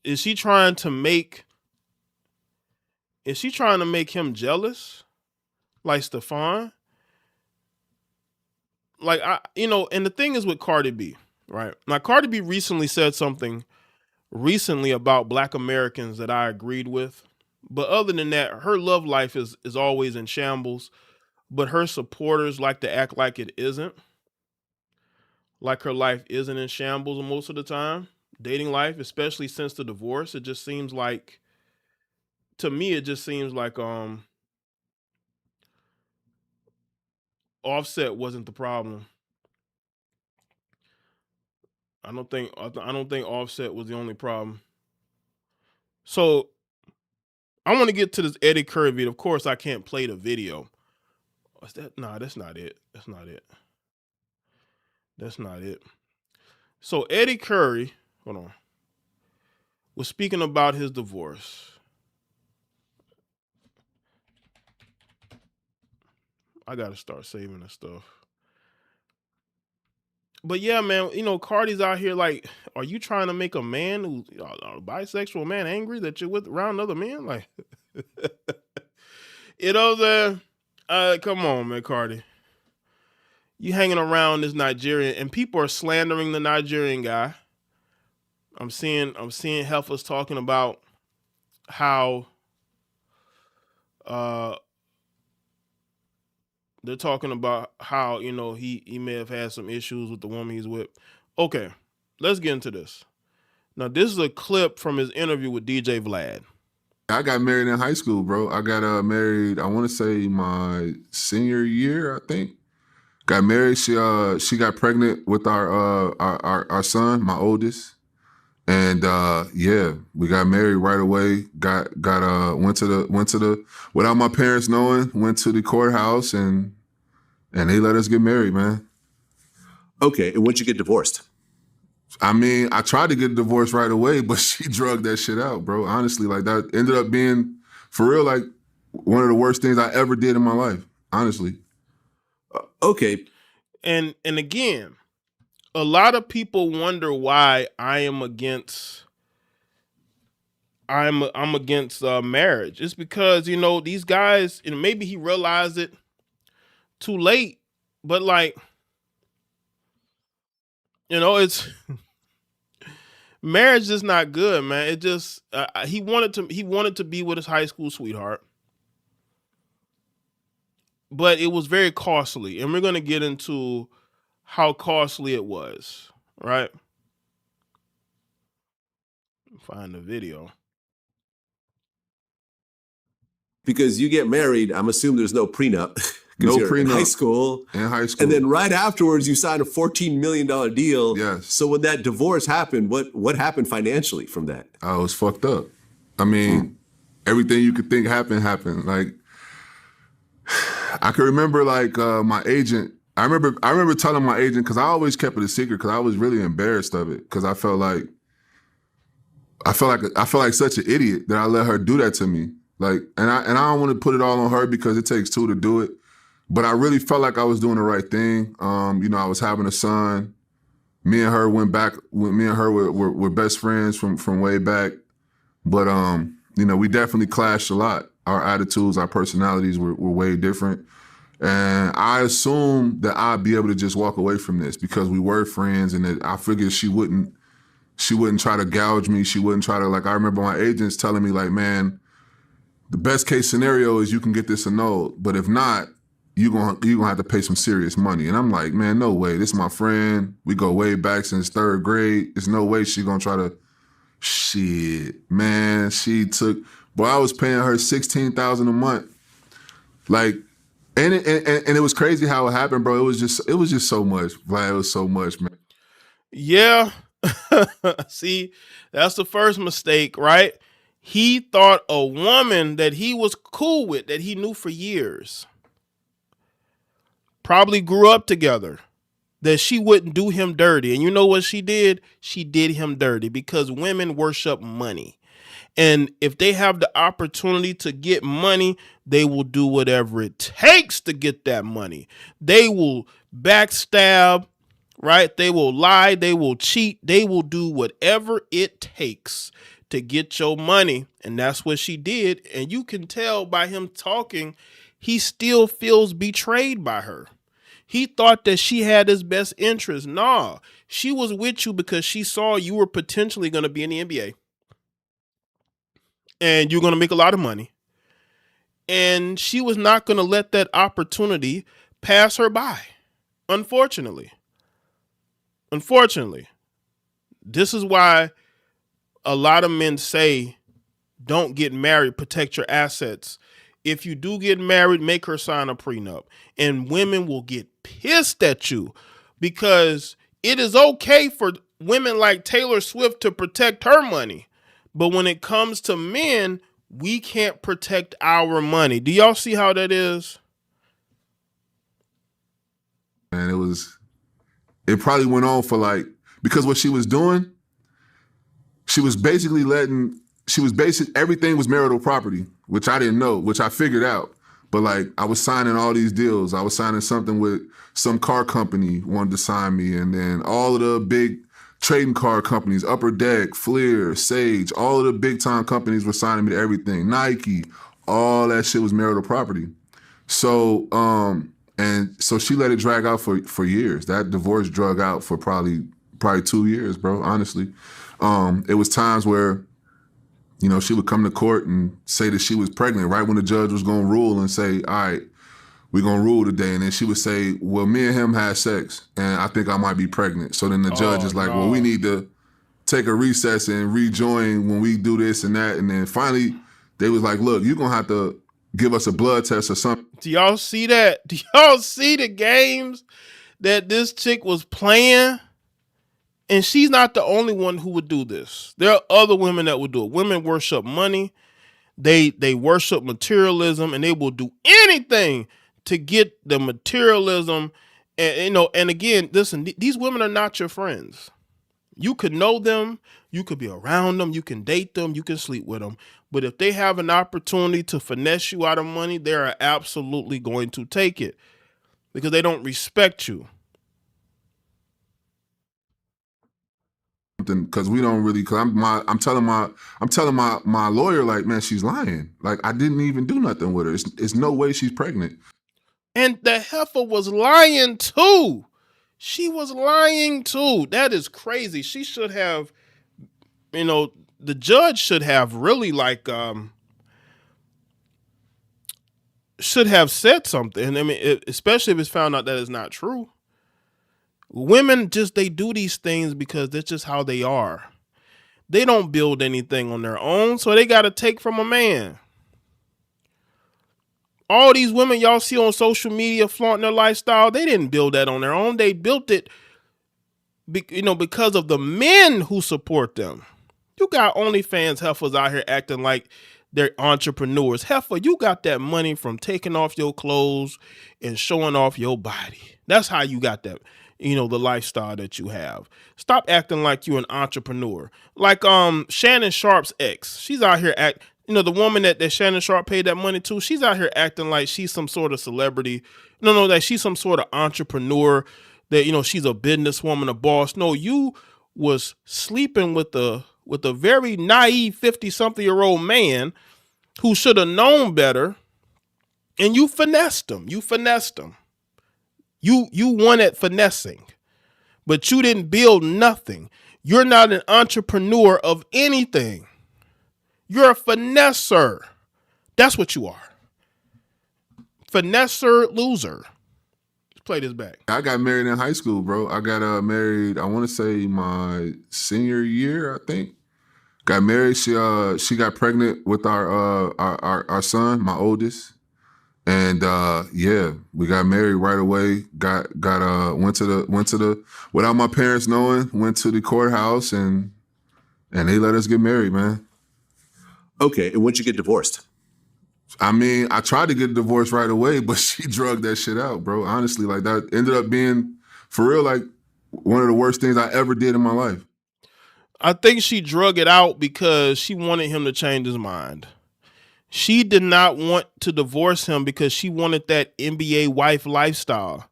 is she trying to make him jealous like Stefon? Like, and the thing is with Cardi B, right? Now Cardi B recently said something about Black Americans that I agreed with. But other than that, her love life is always in shambles. But her supporters like to act like it isn't. Like her life isn't in shambles most of the time. Dating life, especially since the divorce, it just seems like, to me, it just seems like Offset wasn't the problem. I don't think Offset was the only problem. So I want to get to this Eddie Curry video. Of course, I can't play the video. What's that? Nah, that's not it. That's not it. That's not it. So Eddie Curry, hold on, was speaking about his divorce. I gotta start saving this stuff. But yeah, man, Cardi's out here like, are you trying to make a man who's a bisexual man angry that you're with around other men? Like, come on, man, Cardi. You hanging around this Nigerian, and people are slandering the Nigerian guy. I'm seeing heifers talking about how they're talking about how he may have had some issues with the woman he's with. Okay, let's get into this. Now, this is a clip from his interview with DJ Vlad. I got married in high school, bro. I got married, I want to say my senior year, I think. Got married. She got pregnant with our son, my oldest. And yeah, we got married right away. Went to the without my parents knowing, went to the courthouse and they let us get married, man. Okay, and when'd you get divorced? I mean, I tried to get a divorce right away, but she drugged that shit out, bro. Honestly, like that ended up being, for real, like one of the worst things I ever did in my life. Honestly. Okay. And again, a lot of people wonder why I'm against marriage. It's because, these guys, maybe he realized it too late, but like, it's marriage is not good, man. It just he wanted to be with his high school sweetheart, but it was very costly, and we're going to get into how costly it was, right? Find the video. Because you get married, I'm assuming there's no prenup. No you're prenup. In high school. And then right afterwards, you signed a $14 million deal. Yes. So when that divorce happened, what happened financially from that? I was fucked up. I mean, everything you could think happened. Like, I can remember like my agent. I remember telling my agent, because I always kept it a secret because I was really embarrassed of it, because I felt like such an idiot that I let her do that to me. Like, and I don't want to put it all on her because it takes two to do it. But I really felt like I was doing the right thing. I was having a son. Me and her went back. Me and her were best friends from way back. But we definitely clashed a lot. Our attitudes, our personalities were way different. And I assumed that I'd be able to just walk away from this because we were friends, and that I figured she wouldn't try to gouge me. She wouldn't try to, like, I remember my agents telling me, like, man, the best case scenario is you can get this annulled. But if not, you're gonna have to pay some serious money. And I'm like, man, no way. This is my friend. We go way back since third grade. There's no way she gonna try to, shit, man. I was paying her $16,000 a month. Like, and it was crazy how it happened, bro. It was just so much. Like, it was so much, man. Yeah. See, that's the first mistake, right? He thought a woman that he was cool with, that he knew for years, probably grew up together, that she wouldn't do him dirty. And you know what she did? She did him dirty, because women worship money. And if they have the opportunity to get money, they will do whatever it takes to get that money. They will backstab, right? They will lie. They will cheat. They will do whatever it takes to get your money. And that's what she did. And you can tell by him talking, he still feels betrayed by her. He thought that she had his best interest. Nah, she was with you because she saw you were potentially going to be in the NBA. And you're going to make a lot of money. And she was not going to let that opportunity pass her by. Unfortunately. This is why a lot of men say, don't get married, protect your assets. If you do get married, make her sign a prenup. And women will get pissed at you, because it is okay for women like Taylor Swift to protect her money. But when it comes to men, we can't protect our money. Do y'all see how that is? And it probably went on for because what she was doing, she was basically everything was marital property, which I didn't know, which I figured out. But I was signing all these deals. I was signing something with some car company wanted to sign me. And then all of the big trading card companies, Upper Deck, Fleer, Sage, all of the big time companies were signing me to everything. Nike, all that shit was marital property. So, so she let it drag out for years. That divorce drug out for probably 2 years, bro, honestly. It was times where, she would come to court and say that she was pregnant right when the judge was going to rule, and say, all right, we're going to rule today. And then she would say, well, me and him had sex and I think I might be pregnant. So then the judge is like, no. Well, we need to take a recess and rejoin when we do this and that. And then finally they was like, look, you're going to have to give us a blood test or something. Do y'all see that? Do y'all see the games that this chick was playing? And she's not the only one who would do this. There are other women that would do it. Women worship money. They worship materialism, and they will do anything to get the materialism. And again, listen, these women are not your friends. You could know them, you could be around them, you can date them, you can sleep with them. But if they have an opportunity to finesse you out of money, they are absolutely going to take it, because they don't respect you. Because we don't really. Because I'm telling my lawyer, man, she's lying. I didn't even do nothing with her. It's no way she's pregnant. And the heifer was lying too. She was lying too. That is crazy. She should have, the judge should have really should have said something. I mean, especially if it's found out that it's not true. Women they do these things because that's just how they are. They don't build anything on their own, so they got to take from a man. All these women y'all see on social media flaunting their lifestyle, they didn't build that on their own. They built it, because of the men who support them. You got OnlyFans heifers out here acting like they're entrepreneurs. Heifer, you got that money from taking off your clothes and showing off your body. That's how you got that. The lifestyle that you have. Stop acting like you're an entrepreneur. Like Shannon Sharp's ex. She's out here the woman that Shannon Sharp paid that money to, she's out here acting like she's some sort of celebrity. No, that she's some sort of entrepreneur, that, she's a businesswoman, a boss. No, you was sleeping with a very naive 50-something-year-old man who should have known better, and you finessed him. You won at finessing, but you didn't build nothing. You're not an entrepreneur of anything. You're a finesser. That's what you are. Finesser, loser. Let's play this back. I got married in high school, bro. I got married, I want to say my senior year, I think. Got married. She got pregnant with our son, my oldest. And we got married right away. Went to the without my parents knowing, went to the courthouse and they let us get married, man. Okay, and when'd you get divorced? I mean, I tried to get a divorce right away, but she drugged that shit out, bro. Honestly, like that ended up being, for real, like one of the worst things I ever did in my life. I think she drug it out because she wanted him to change his mind. She did not want to divorce him because she wanted that NBA wife lifestyle.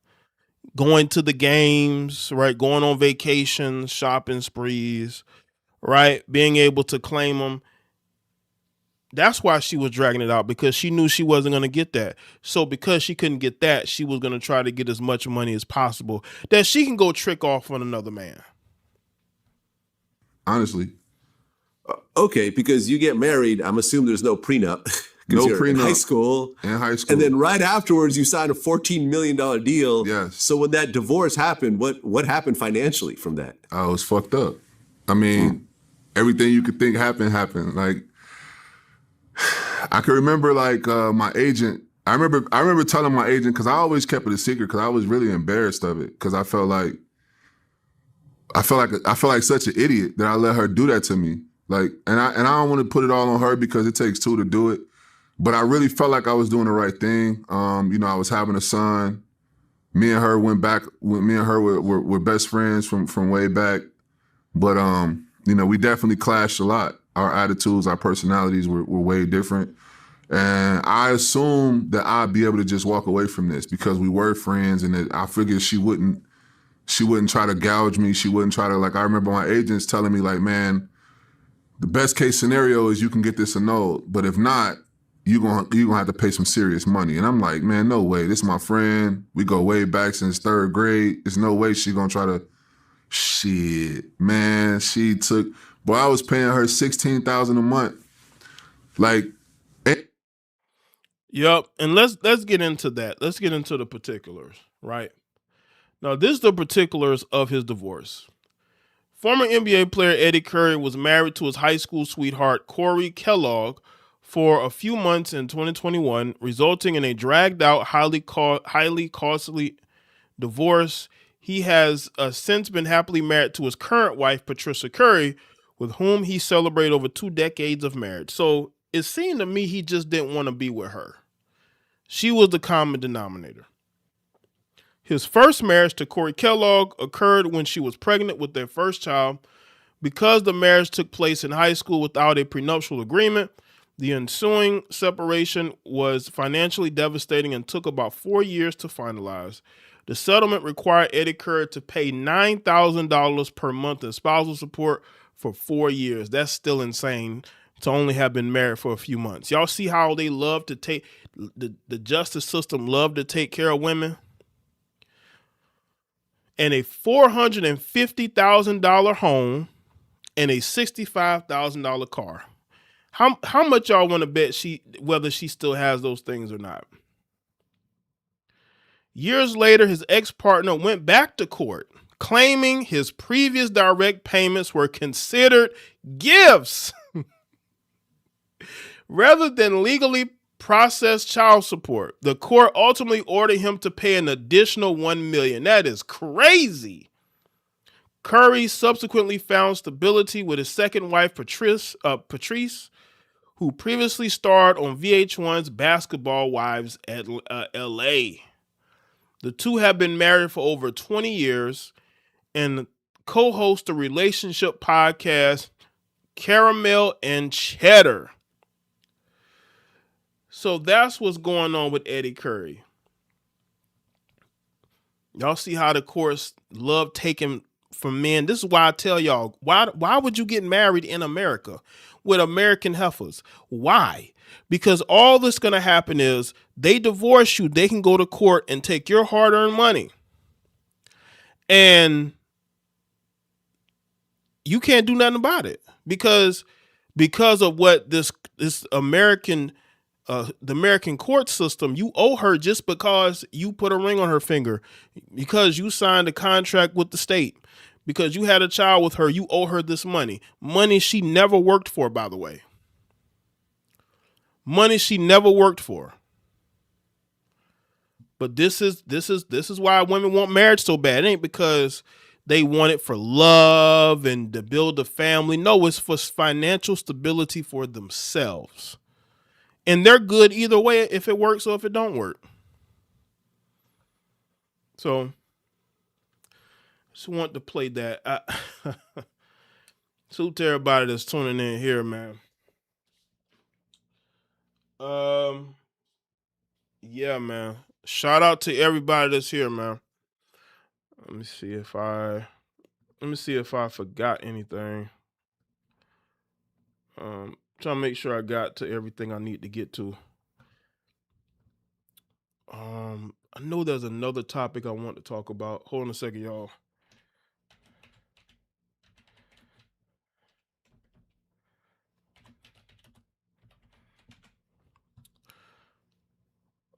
Going to the games, right? Going on vacations, shopping sprees, right? Being able to claim them. That's why she was dragging it out, because she knew she wasn't going to get that. So because she couldn't get that, she was going to try to get as much money as possible that she can go trick off on another man. Honestly. Okay, because you get married, I'm assuming there's no prenup. No you're prenup. In high school. In high school. And then right afterwards, you signed a $14 million deal. Yes. So when that divorce happened, what happened financially from that? I was fucked up. I mean, everything you could think happened. Like, I can remember like my agent. I remember telling my agent, because I always kept it a secret because I was really embarrassed of it, because I felt like such an idiot that I let her do that to me. Like, and I don't want to put it all on her because it takes two to do it, but I really felt like I was doing the right thing. You know, I was having a son. Me and her went back. Me and her were best friends from way back, but you know, we definitely clashed a lot. Our attitudes, our personalities were way different. And I assumed that I'd be able to just walk away from this because we were friends, and that I figured she wouldn't try to gouge me. She wouldn't try to, like, I remember my agents telling me, like, man, the best case scenario is you can get this annulled, but if not, you're gonna have to pay some serious money. And I'm like, man, no way. This is my friend. We go way back since third grade. There's no way she gonna try to, shit, man. She took, boy, I was paying her $16,000 a month. Like, Yep. And let's get into that. Let's get into the particulars, right? Now, this is the particulars of his divorce. Former NBA player Eddie Curry was married to his high school sweetheart, Corey Kellogg, for a few months in 2021, resulting in a dragged-out, highly costly divorce. He has since been happily married to his current wife, Patricia Curry, with whom he celebrated over 2 decades of marriage. So it seemed to me he just didn't want to be with her. She was the common denominator. His first marriage to Corey Kellogg occurred when she was pregnant with their first child. Because the marriage took place in high school without a prenuptial agreement, the ensuing separation was financially devastating and took about 4 years to finalize. The settlement required Eddie Curry to pay $9,000 per month in spousal support for 4 years. That's still insane to only have been married for a few months. Y'all see how they love to take, the justice system love to take care of women? And a $450,000 home and a $65,000 car. How much y'all want to bet whether she still has those things or not? Years later, his ex-partner went back to court, claiming his previous direct payments were considered gifts rather than legally processed child support. The court ultimately ordered him to pay an additional $1 million. That is crazy. Curry subsequently found stability with his second wife, Patrice, who previously starred on VH1's Basketball Wives at LA. The two have been married for over 20 years and co-host the relationship podcast Caramel and Cheddar. So that's what's going on with Eddie Curry. Y'all see how the courts love taking from men. This is why I tell y'all, why would you get married in America with American heifers? Why? Because all that's going to happen is they divorce you. They can go to court and take your hard-earned money. And you can't do nothing about it because of what this American the American court system, you owe her just because you put a ring on her finger, because you signed a contract with the state, because you had a child with her, you owe her this money. Money she never worked for, by the way. Money she never worked for. But this is why women want marriage so bad. It ain't because they want it for love and to build a family. No, it's for financial stability for themselves. And they're good either way if it works or if it don't work. So, just want to play that. Salute to everybody that's tuning in here, man. Yeah, man. Shout out to everybody that's here, man. Let me see if I forgot anything. Trying to make sure I got to everything I need to get to. I know there's another topic I want to talk about. Hold on a second, y'all.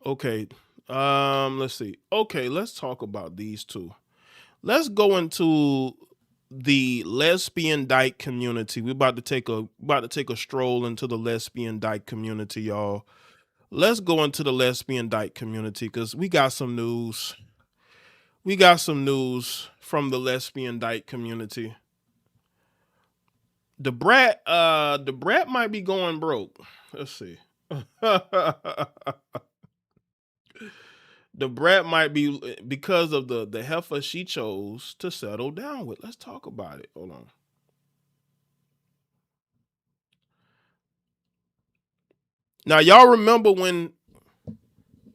Okay. Let's see. Okay, let's talk about these two. Let's go into the lesbian dyke community. We're about to take a stroll into the lesbian dyke community, y'all. Let's go into the lesbian dyke community because we got some news. We got some news from the lesbian dyke community. The brat might be going broke. Let's see. The brat might be because of the heifer she chose to settle down with. Let's talk about it. Hold on. Now, y'all remember when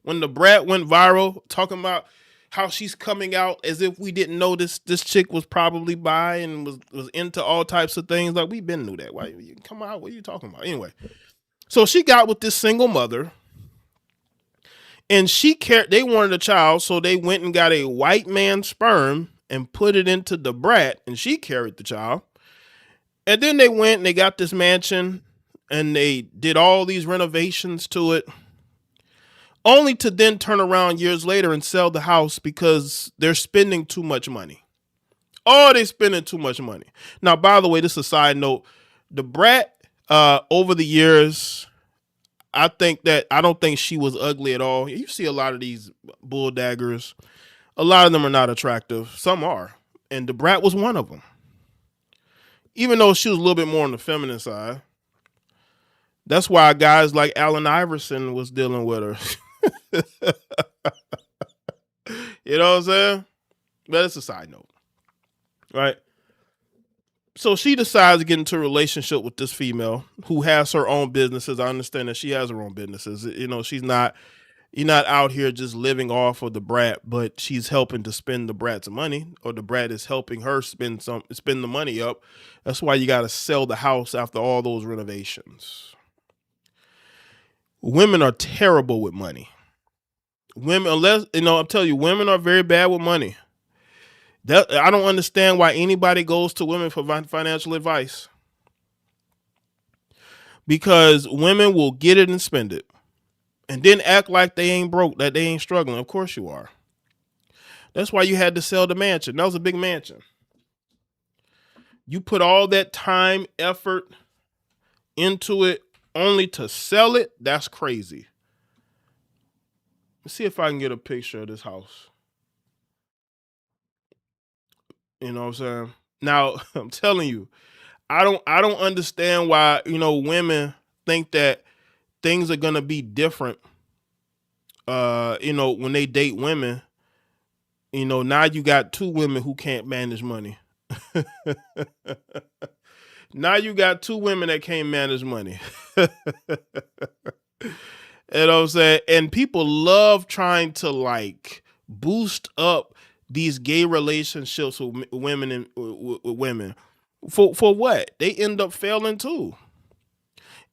the brat went viral talking about how she's coming out as if we didn't know this chick was probably bi and was into all types of things. Like, we been knew that. Why you come out? What are you talking about? Anyway, so she got with this single mother. And they wanted a child, so they went and got a white man's sperm and put it into the brat, and she carried the child. And then they went and they got this mansion, and they did all these renovations to it, only to then turn around years later and sell the house because they're spending too much money. Oh, they're spending too much money. Now, by the way, this is a side note. The brat, over the years, I don't think she was ugly at all. You see a lot of these bull daggers. A lot of them are not attractive. Some are. And the brat was one of them. Even though she was a little bit more on the feminine side. That's why guys like Allen Iverson was dealing with her. You know what I'm saying? But it's a side note. Right? So she decides to get into a relationship with this female who has her own businesses. I understand that she has her own businesses. You know, you're not out here just living off of the brat, but she's helping to spend the brat's money, or the brat is helping her spend the money up. That's why you got to sell the house after all those renovations. Women are terrible with money. Women, I'm telling you, women are very bad with money. I don't understand why anybody goes to women for financial advice. Because women will get it and spend it. And then act like they ain't broke, that they ain't struggling. Of course you are. That's why you had to sell the mansion. That was a big mansion. You put all that time, effort into it only to sell it. That's crazy. Let's see if I can get a picture of this house. You know what I'm saying? Now, I'm telling you, I don't understand why, women think that things are going to be different. When they date women, now you got two women who can't manage money. Now you got two women that can't manage money. You know what I'm saying? And people love trying to boost up these gay relationships with women and with women. For what? They end up failing too.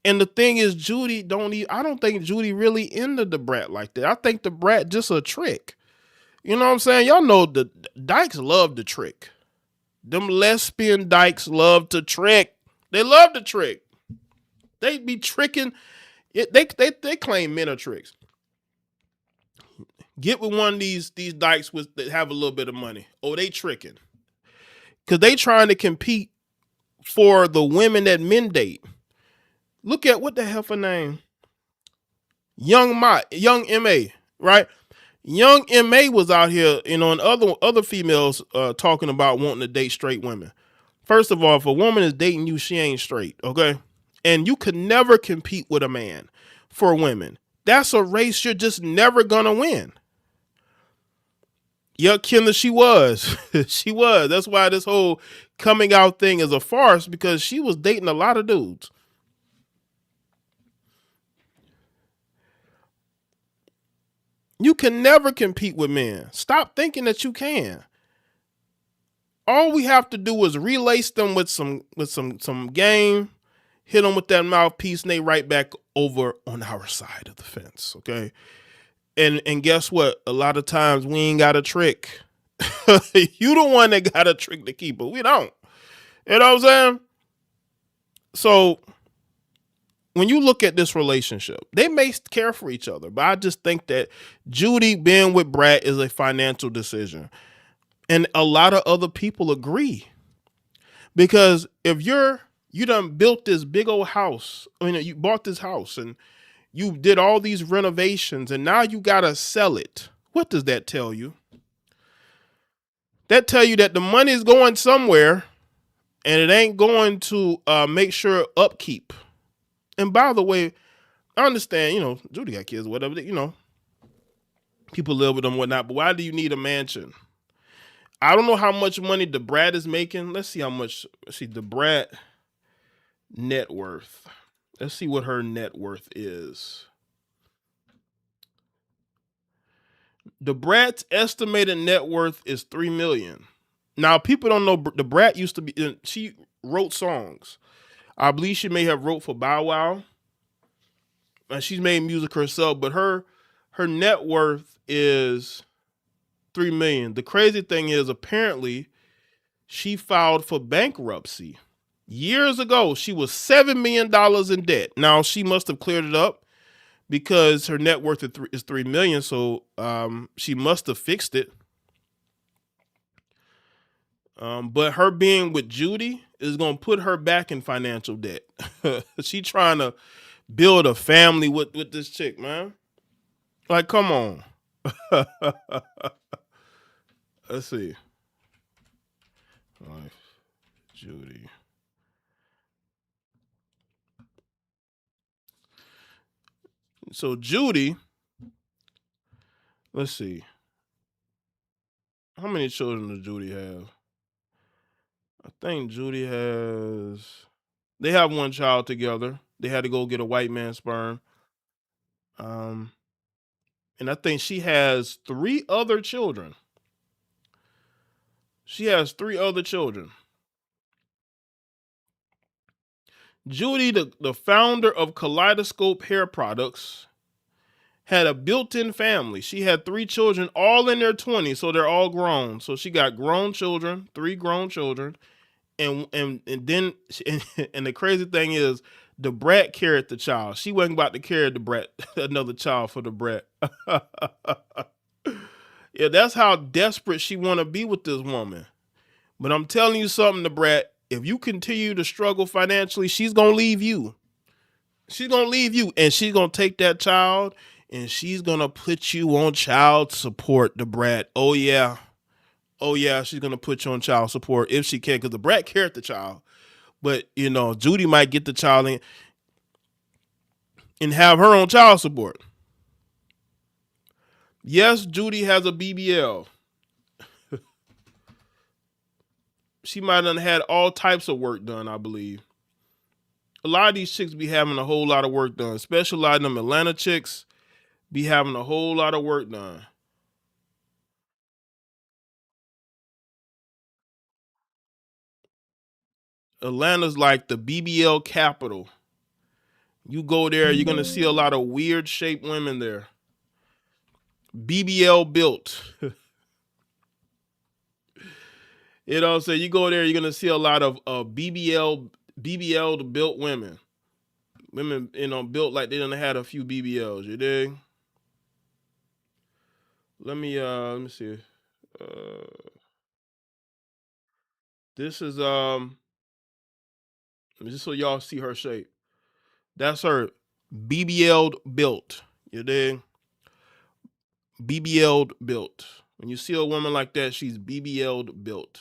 And the thing is, I don't think Judy really into the brat like that. I think the brat just a trick. You know what I'm saying? Y'all know the dykes love the trick. Them lesbian dykes love to trick. They love the trick. They be tricking. They claim men are tricks. Get with one of these dykes that have a little bit of money. Oh, they tricking. Because they trying to compete for the women that men date. Look at what the hell for name? Young M.A., right? Young MA was out here, and other females talking about wanting to date straight women. First of all, if a woman is dating you, she ain't straight, okay? And you could never compete with a man for women. That's a race you're just never gonna win. Yeah, Kendra, she was. She was. That's why this whole coming out thing is a farce, because she was dating a lot of dudes. You can never compete with men. Stop thinking that you can. All we have to do is relace them with some game, hit them with that mouthpiece, and they right back over on our side of the fence. Okay. And guess what? A lot of times we ain't got a trick. You the one that got a trick to keep it. We don't. You know what I'm saying? So when you look at this relationship, they may care for each other, but I just think that Judy being with Brad is a financial decision. And a lot of other people agree. Because if you done built this big old house, you bought this house and you did all these renovations and now you got to sell it. What does that tell you? That tell you that the money is going somewhere and it ain't going to make sure upkeep. And by the way, I understand, Judy got kids, whatever, people live with them, whatnot, but why do you need a mansion? I don't know how much money DeBrat is making. Let's see how much, DeBrat net worth. Let's see what her net worth is. DeBrat's estimated net worth is $3 million. Now, people don't know DeBrat used to be, she wrote songs. I believe she may have wrote for Bow Wow. And she's made music herself, but her net worth is $3 million. The crazy thing is, apparently, she filed for bankruptcy. Years ago, she was $7 million in debt. Now, she must have cleared it up because her net worth is $3 million, so she must have fixed it. But her being with Judy is going to put her back in financial debt. She trying to build a family with this chick, man. Like, come on. Let's see. Life, Judy. So Judy, let's see. How many children does Judy have? I think Judy they have one child together. They had to go get a white man's sperm. And I think she has 3 other children. She has 3 other children. Judy, the founder of Kaleidoscope Hair Products, had a built-in family. She had 3 children, all in their 20s, so they're all grown. So she got grown children, 3 grown children, and then and the crazy thing is, DeBrat carried the child. She wasn't about to carry DeBrat another child for DeBrat. Yeah, that's how desperate she want to be with this woman. But I'm telling you something, DeBrat. If you continue to struggle financially, she's gonna leave you. She's gonna leave you, and she's gonna take that child, and she's gonna put you on child support, DeBrat. Oh yeah, she's gonna put you on child support if she can, because DeBrat carried the child. But Judy might get the child and have her own child support. Yes, Judy has a BBL. She might have had all types of work done, I believe. A lot of these chicks be having a whole lot of work done, especially a lot of them Atlanta chicks be having a whole lot of work done. Atlanta's like the BBL capital. You go there, you're going to see a lot of weird shaped women there. BBL built. You know what I'm saying? You go there, you're going to see a lot of BBL built women. Women, built like they done had a few BBLs, you dig? Let me see. This is just so y'all see her shape. That's her BBL built, you dig? BBL'd built. When you see a woman like that, she's BBL'd built.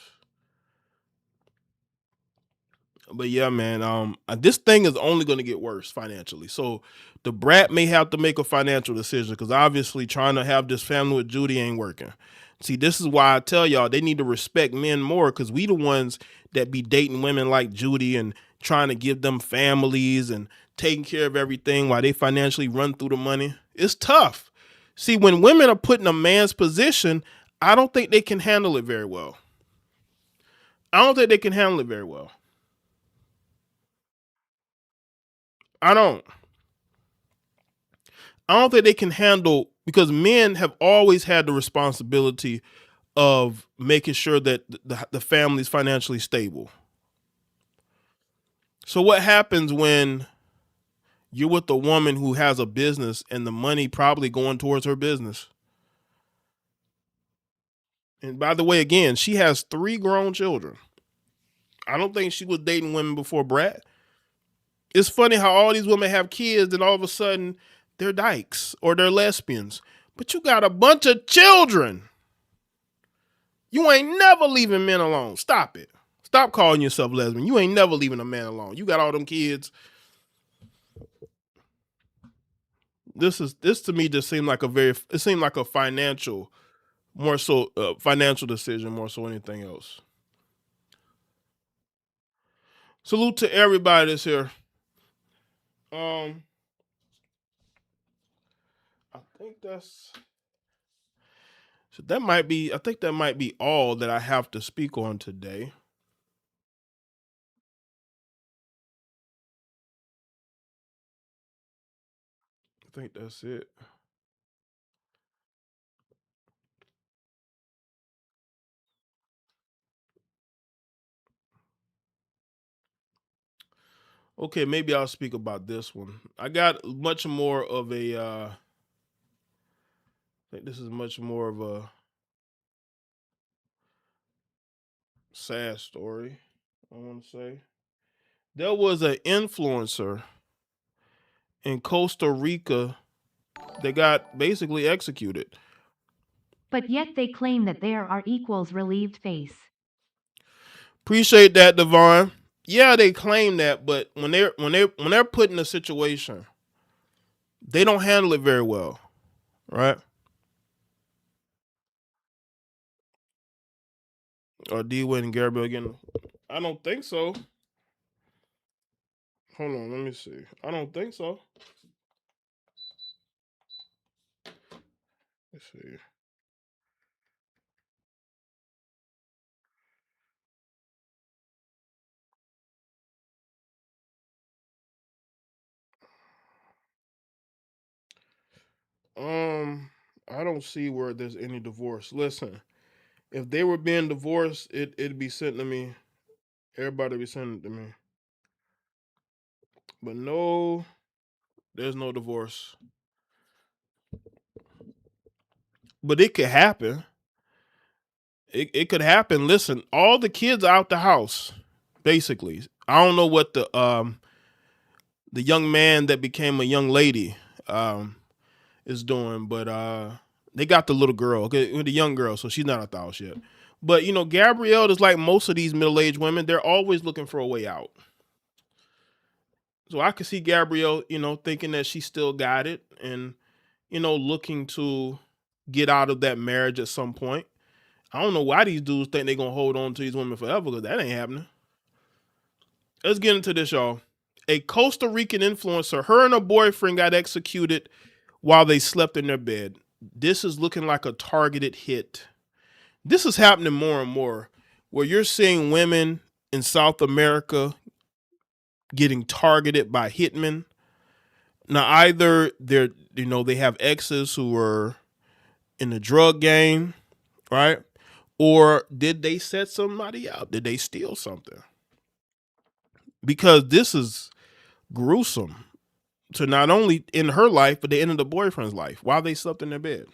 But yeah, man, this thing is only going to get worse financially. So the brat may have to make a financial decision because obviously trying to have this family with Judy ain't working. See, this is why I tell y'all they need to respect men more because we the ones that be dating women like Judy and trying to give them families and taking care of everything while they financially run through the money. It's tough. See, when women are put in a man's position, I don't think they can handle it very well. I don't think they can handle it very well. I don't think they can handle because men have always had the responsibility of making sure that the family's financially stable. So what happens when you're with a woman who has a business and the money probably going towards her business? And by the way, again, she has 3 grown children. I don't think she was dating women before Brad. It's funny how all these women have kids and all of a sudden they're dykes or they're lesbians. But you got a bunch of children. You ain't never leaving men alone. Stop it. Stop calling yourself lesbian. You ain't never leaving a man alone. You got all them kids. This to me just seemed like a financial, more so financial decision more so anything else. Salute to everybody that's here. I think that's so that might be I think that might be all that I have to speak on today. I think that's it. Okay, maybe I'll speak about this one. I got much more of a I think this is much more of a sad story, I want to say. There was an influencer in Costa Rica that got basically executed. But yet they claim that there are equals relieved face. Appreciate that, Devon. Yeah, they claim that, but when they're put in a situation, they don't handle it very well, right? Or D Wade and Gabriel again. I don't think so. Hold on, let me see. I don't think so. Let's see. I don't see where there's any divorce. Listen, if they were being divorced, it'd be sent to me. Everybody be sending it to me. But no, there's no divorce. But it could happen. It could happen. Listen, all the kids are out the house, basically. I don't know what the young man that became a young lady is doing, but they got the little girl, okay, the young girl, so she's not out the house yet. But you know, Gabrielle is like most of these middle-aged women, they're always looking for a way out. So I could see Gabrielle, thinking that she still got it and, looking to get out of that marriage at some point. I don't know why these dudes think they're going to hold on to these women forever because that ain't happening. Let's get into this, y'all. A Costa Rican influencer, her and her boyfriend got executed while they slept in their bed. This is looking like a targeted hit. This is happening more and more where you're seeing women in South America getting targeted by hitmen. Now, either they have exes who are in the drug game, right? Or did they set somebody up? Did they steal something? Because this is gruesome to not only in her life, but the end of the boyfriend's life while they slept in their bed.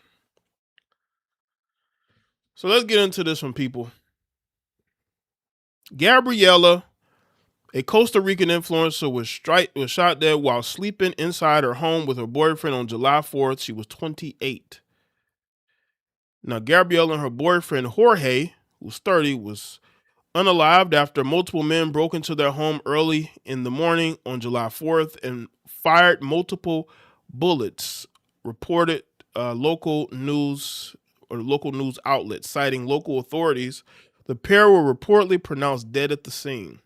So let's get into this one, people. Gabriella, a Costa Rican influencer, was shot dead while sleeping inside her home with her boyfriend on July 4th. She was 28. Now, Gabrielle and her boyfriend, Jorge, who's 30, was unalived after multiple men broke into their home early in the morning on July 4th and fired multiple bullets, reported local news outlets. Citing local authorities, the pair were reportedly pronounced dead at the scene.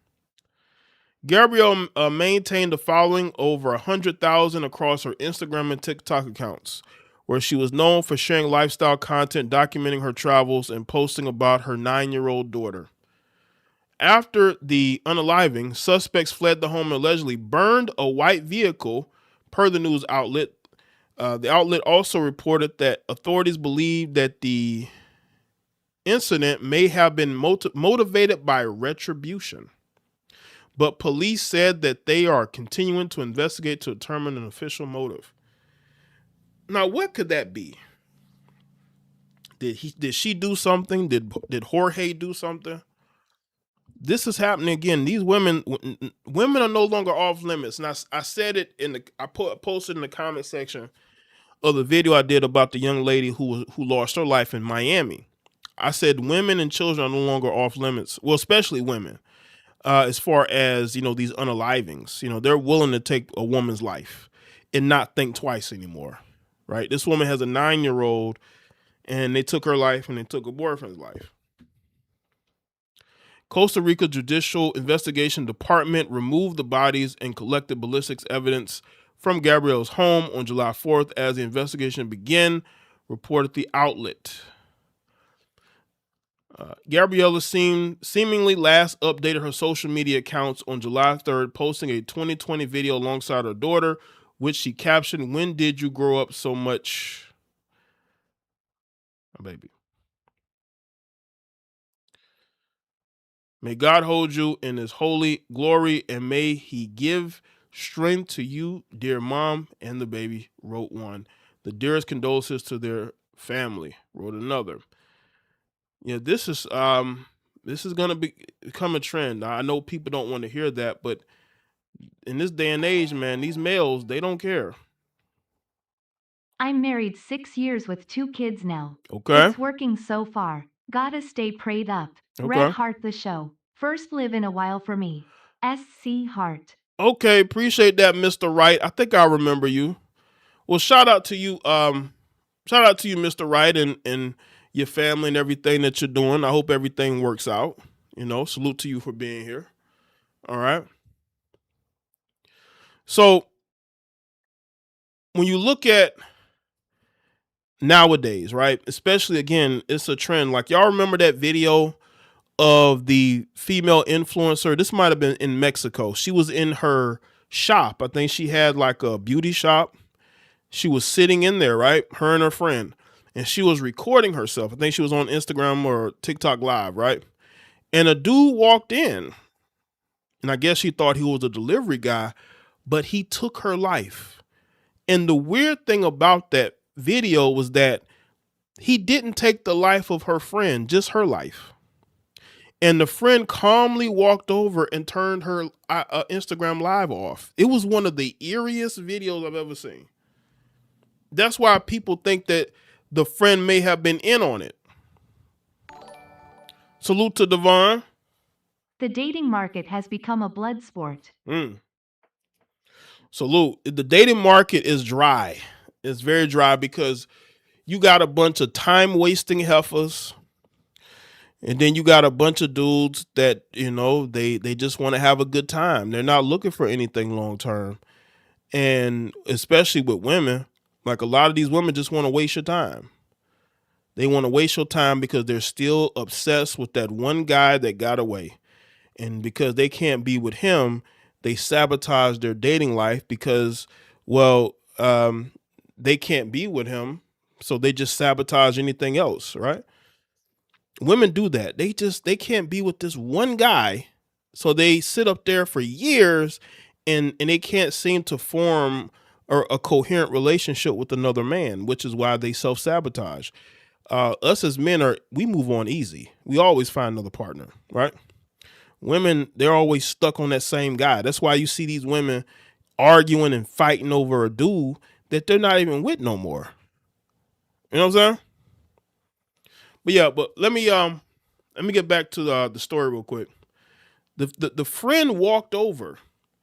Gabrielle maintained a following over 100,000 across her Instagram and TikTok accounts, where she was known for sharing lifestyle content, documenting her travels, and posting about her 9-year-old daughter. After the unaliving, suspects fled the home and allegedly burned a white vehicle, per the news outlet. The outlet also reported that authorities believe that the incident may have been motivated by retribution. But police said that they are continuing to investigate to determine an official motive. Now, what could that be? Did she do something? Did Jorge do something? This is happening again. These women are no longer off limits. And I said it I posted in the comment section of the video I did about the young lady who lost her life in Miami. I said women and children are no longer off limits. Well, especially women. As far as, these unalivings, they're willing to take a woman's life and not think twice anymore, right? This woman has a 9-year-old and they took her life and they took her boyfriend's life. Costa Rica Judicial Investigation Department removed the bodies and collected ballistics evidence from Gabrielle's home on July 4th as the investigation began, reported the outlet. Gabriella seemingly last updated her social media accounts on July 3rd, posting a 2020 video alongside her daughter, which she captioned, "When did you grow up so much, my baby? May God hold you in his holy glory, and may he give strength to you, dear mom," and the baby, wrote one. "The dearest condolences to their family," wrote another. Yeah, this is gonna become a trend. Now, I know people don't want to hear that, but in this day and age, man, these males, they don't care. I'm married 6 years with 2 kids now. Okay. It's working so far. Gotta stay prayed up. Okay. Red Heart the show. First live in a while for me. SC Heart. Okay, appreciate that, Mr. Wright. I think I remember you. Well, shout out to you, Mr. Wright, and your family and everything that you're doing. I hope everything works out. Salute to you for being here. All right. So when you look at nowadays, right, especially again, it's a trend. Like, y'all remember that video of the female influencer? This might have been in Mexico. She was in her shop. I think she had like a beauty shop. She was sitting in there, right? Her and her friend. And she was recording herself. I think she was on Instagram or TikTok Live, right? And a dude walked in. And I guess she thought he was a delivery guy, but he took her life. And the weird thing about that video was that he didn't take the life of her friend, just her life. And the friend calmly walked over and turned her Instagram Live off. It was one of the eeriest videos I've ever seen. That's why people think that the friend may have been in on it. Salute to Devon. The dating market has become a blood sport. Salute. The dating market is dry. It's very dry because you got a bunch of time-wasting heifers. And then you got a bunch of dudes that, they just want to have a good time. They're not looking for anything long-term. And especially with women, like a lot of these women just want to waste your time. They want to waste your time because they're still obsessed with that one guy that got away. And because they can't be with him, they sabotage their dating life because, they can't be with him. So they just sabotage anything else, right? Women do that. They can't be with this one guy. So they sit up there for years and they can't seem to form a coherent relationship with another man, which is why they self-sabotage. Us as men we move on easy. We always find another partner, right? Women, they're always stuck on that same guy. That's why you see these women arguing and fighting over a dude that they're not even with no more. You know what I'm saying? But yeah, but let me get back to the story real quick. The friend walked over,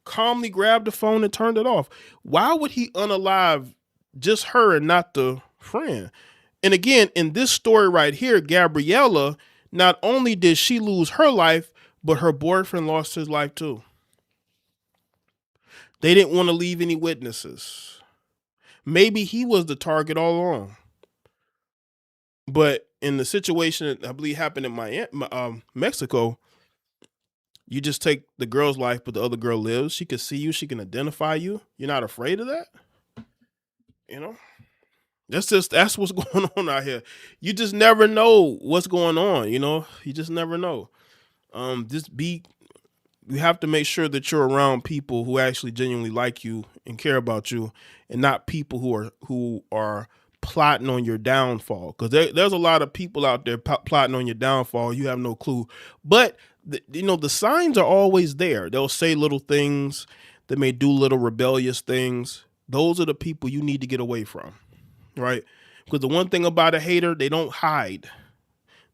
calmly grabbed the phone and turned it off. Why would he unalive just her and not the friend? And again, in this story right here, Gabriella, not only did she lose her life, but her boyfriend lost his life too. They didn't want to leave any witnesses. Maybe he was the target all along. But in the situation that I believe happened in Mexico, you just take the girl's life, but the other girl lives. She can see you. She can identify you. You're not afraid of that? You know? That's what's going on out here. You just never know what's going on, you know? You just never know. You have to make sure that you're around people who actually genuinely like you and care about you, and not people who are plotting on your downfall. Because there's a lot of people out there plotting on your downfall. You have no clue. But the signs are always there. They'll say little things. They may do little rebellious things. Those are the people you need to get away from, right? Because the one thing about a hater, they don't hide.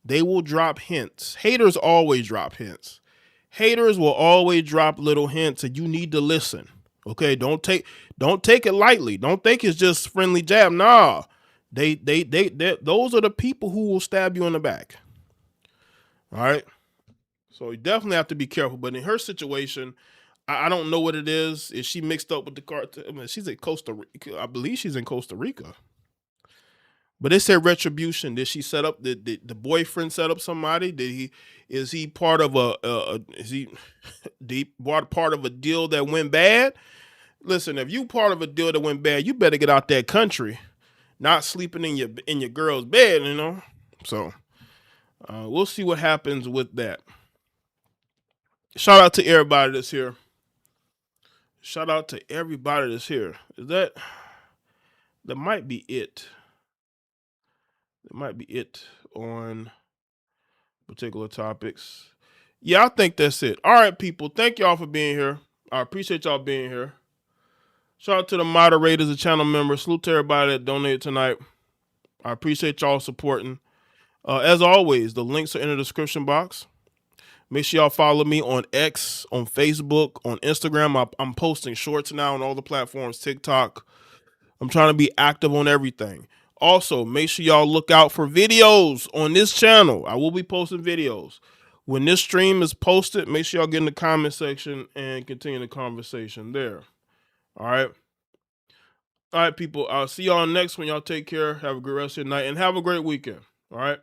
They will drop hints. Haters always drop hints. Haters will always drop little hints, and you need to listen. Okay, don't take it lightly. Don't think it's just friendly jab. Nah, they those are the people who will stab you in the back. All right, so you definitely have to be careful. But in her situation, I don't know what it is. Is she mixed up with the cartel? I mean, she's in Costa Rica. I believe she's in Costa Rica. But it said retribution. Did she set up the boyfriend set up somebody? Is he part of part of a deal that went bad? Listen, if you part of a deal that went bad, you better get out that country, not sleeping in your girl's bed, you know. So we'll see what happens with that. Shout out to everybody that's here. Shout out to everybody that's here. That might be it. That might be it on particular topics. Yeah, I think that's it. All right, people. Thank y'all for being here. I appreciate y'all being here. Shout out to the moderators, the channel members. Salute to everybody that donated tonight. I appreciate y'all supporting. As always, the links are in the description box. Make sure y'all follow me on X, on Facebook, on Instagram. I'm posting shorts now on all the platforms, TikTok. I'm trying to be active on everything. Also, make sure y'all look out for videos on this channel. I will be posting videos. When this stream is posted, make sure y'all get in the comment section and continue the conversation there. All right. All right, people. I'll see y'all next one. Y'all take care. Have a great rest of your night and have a great weekend. All right.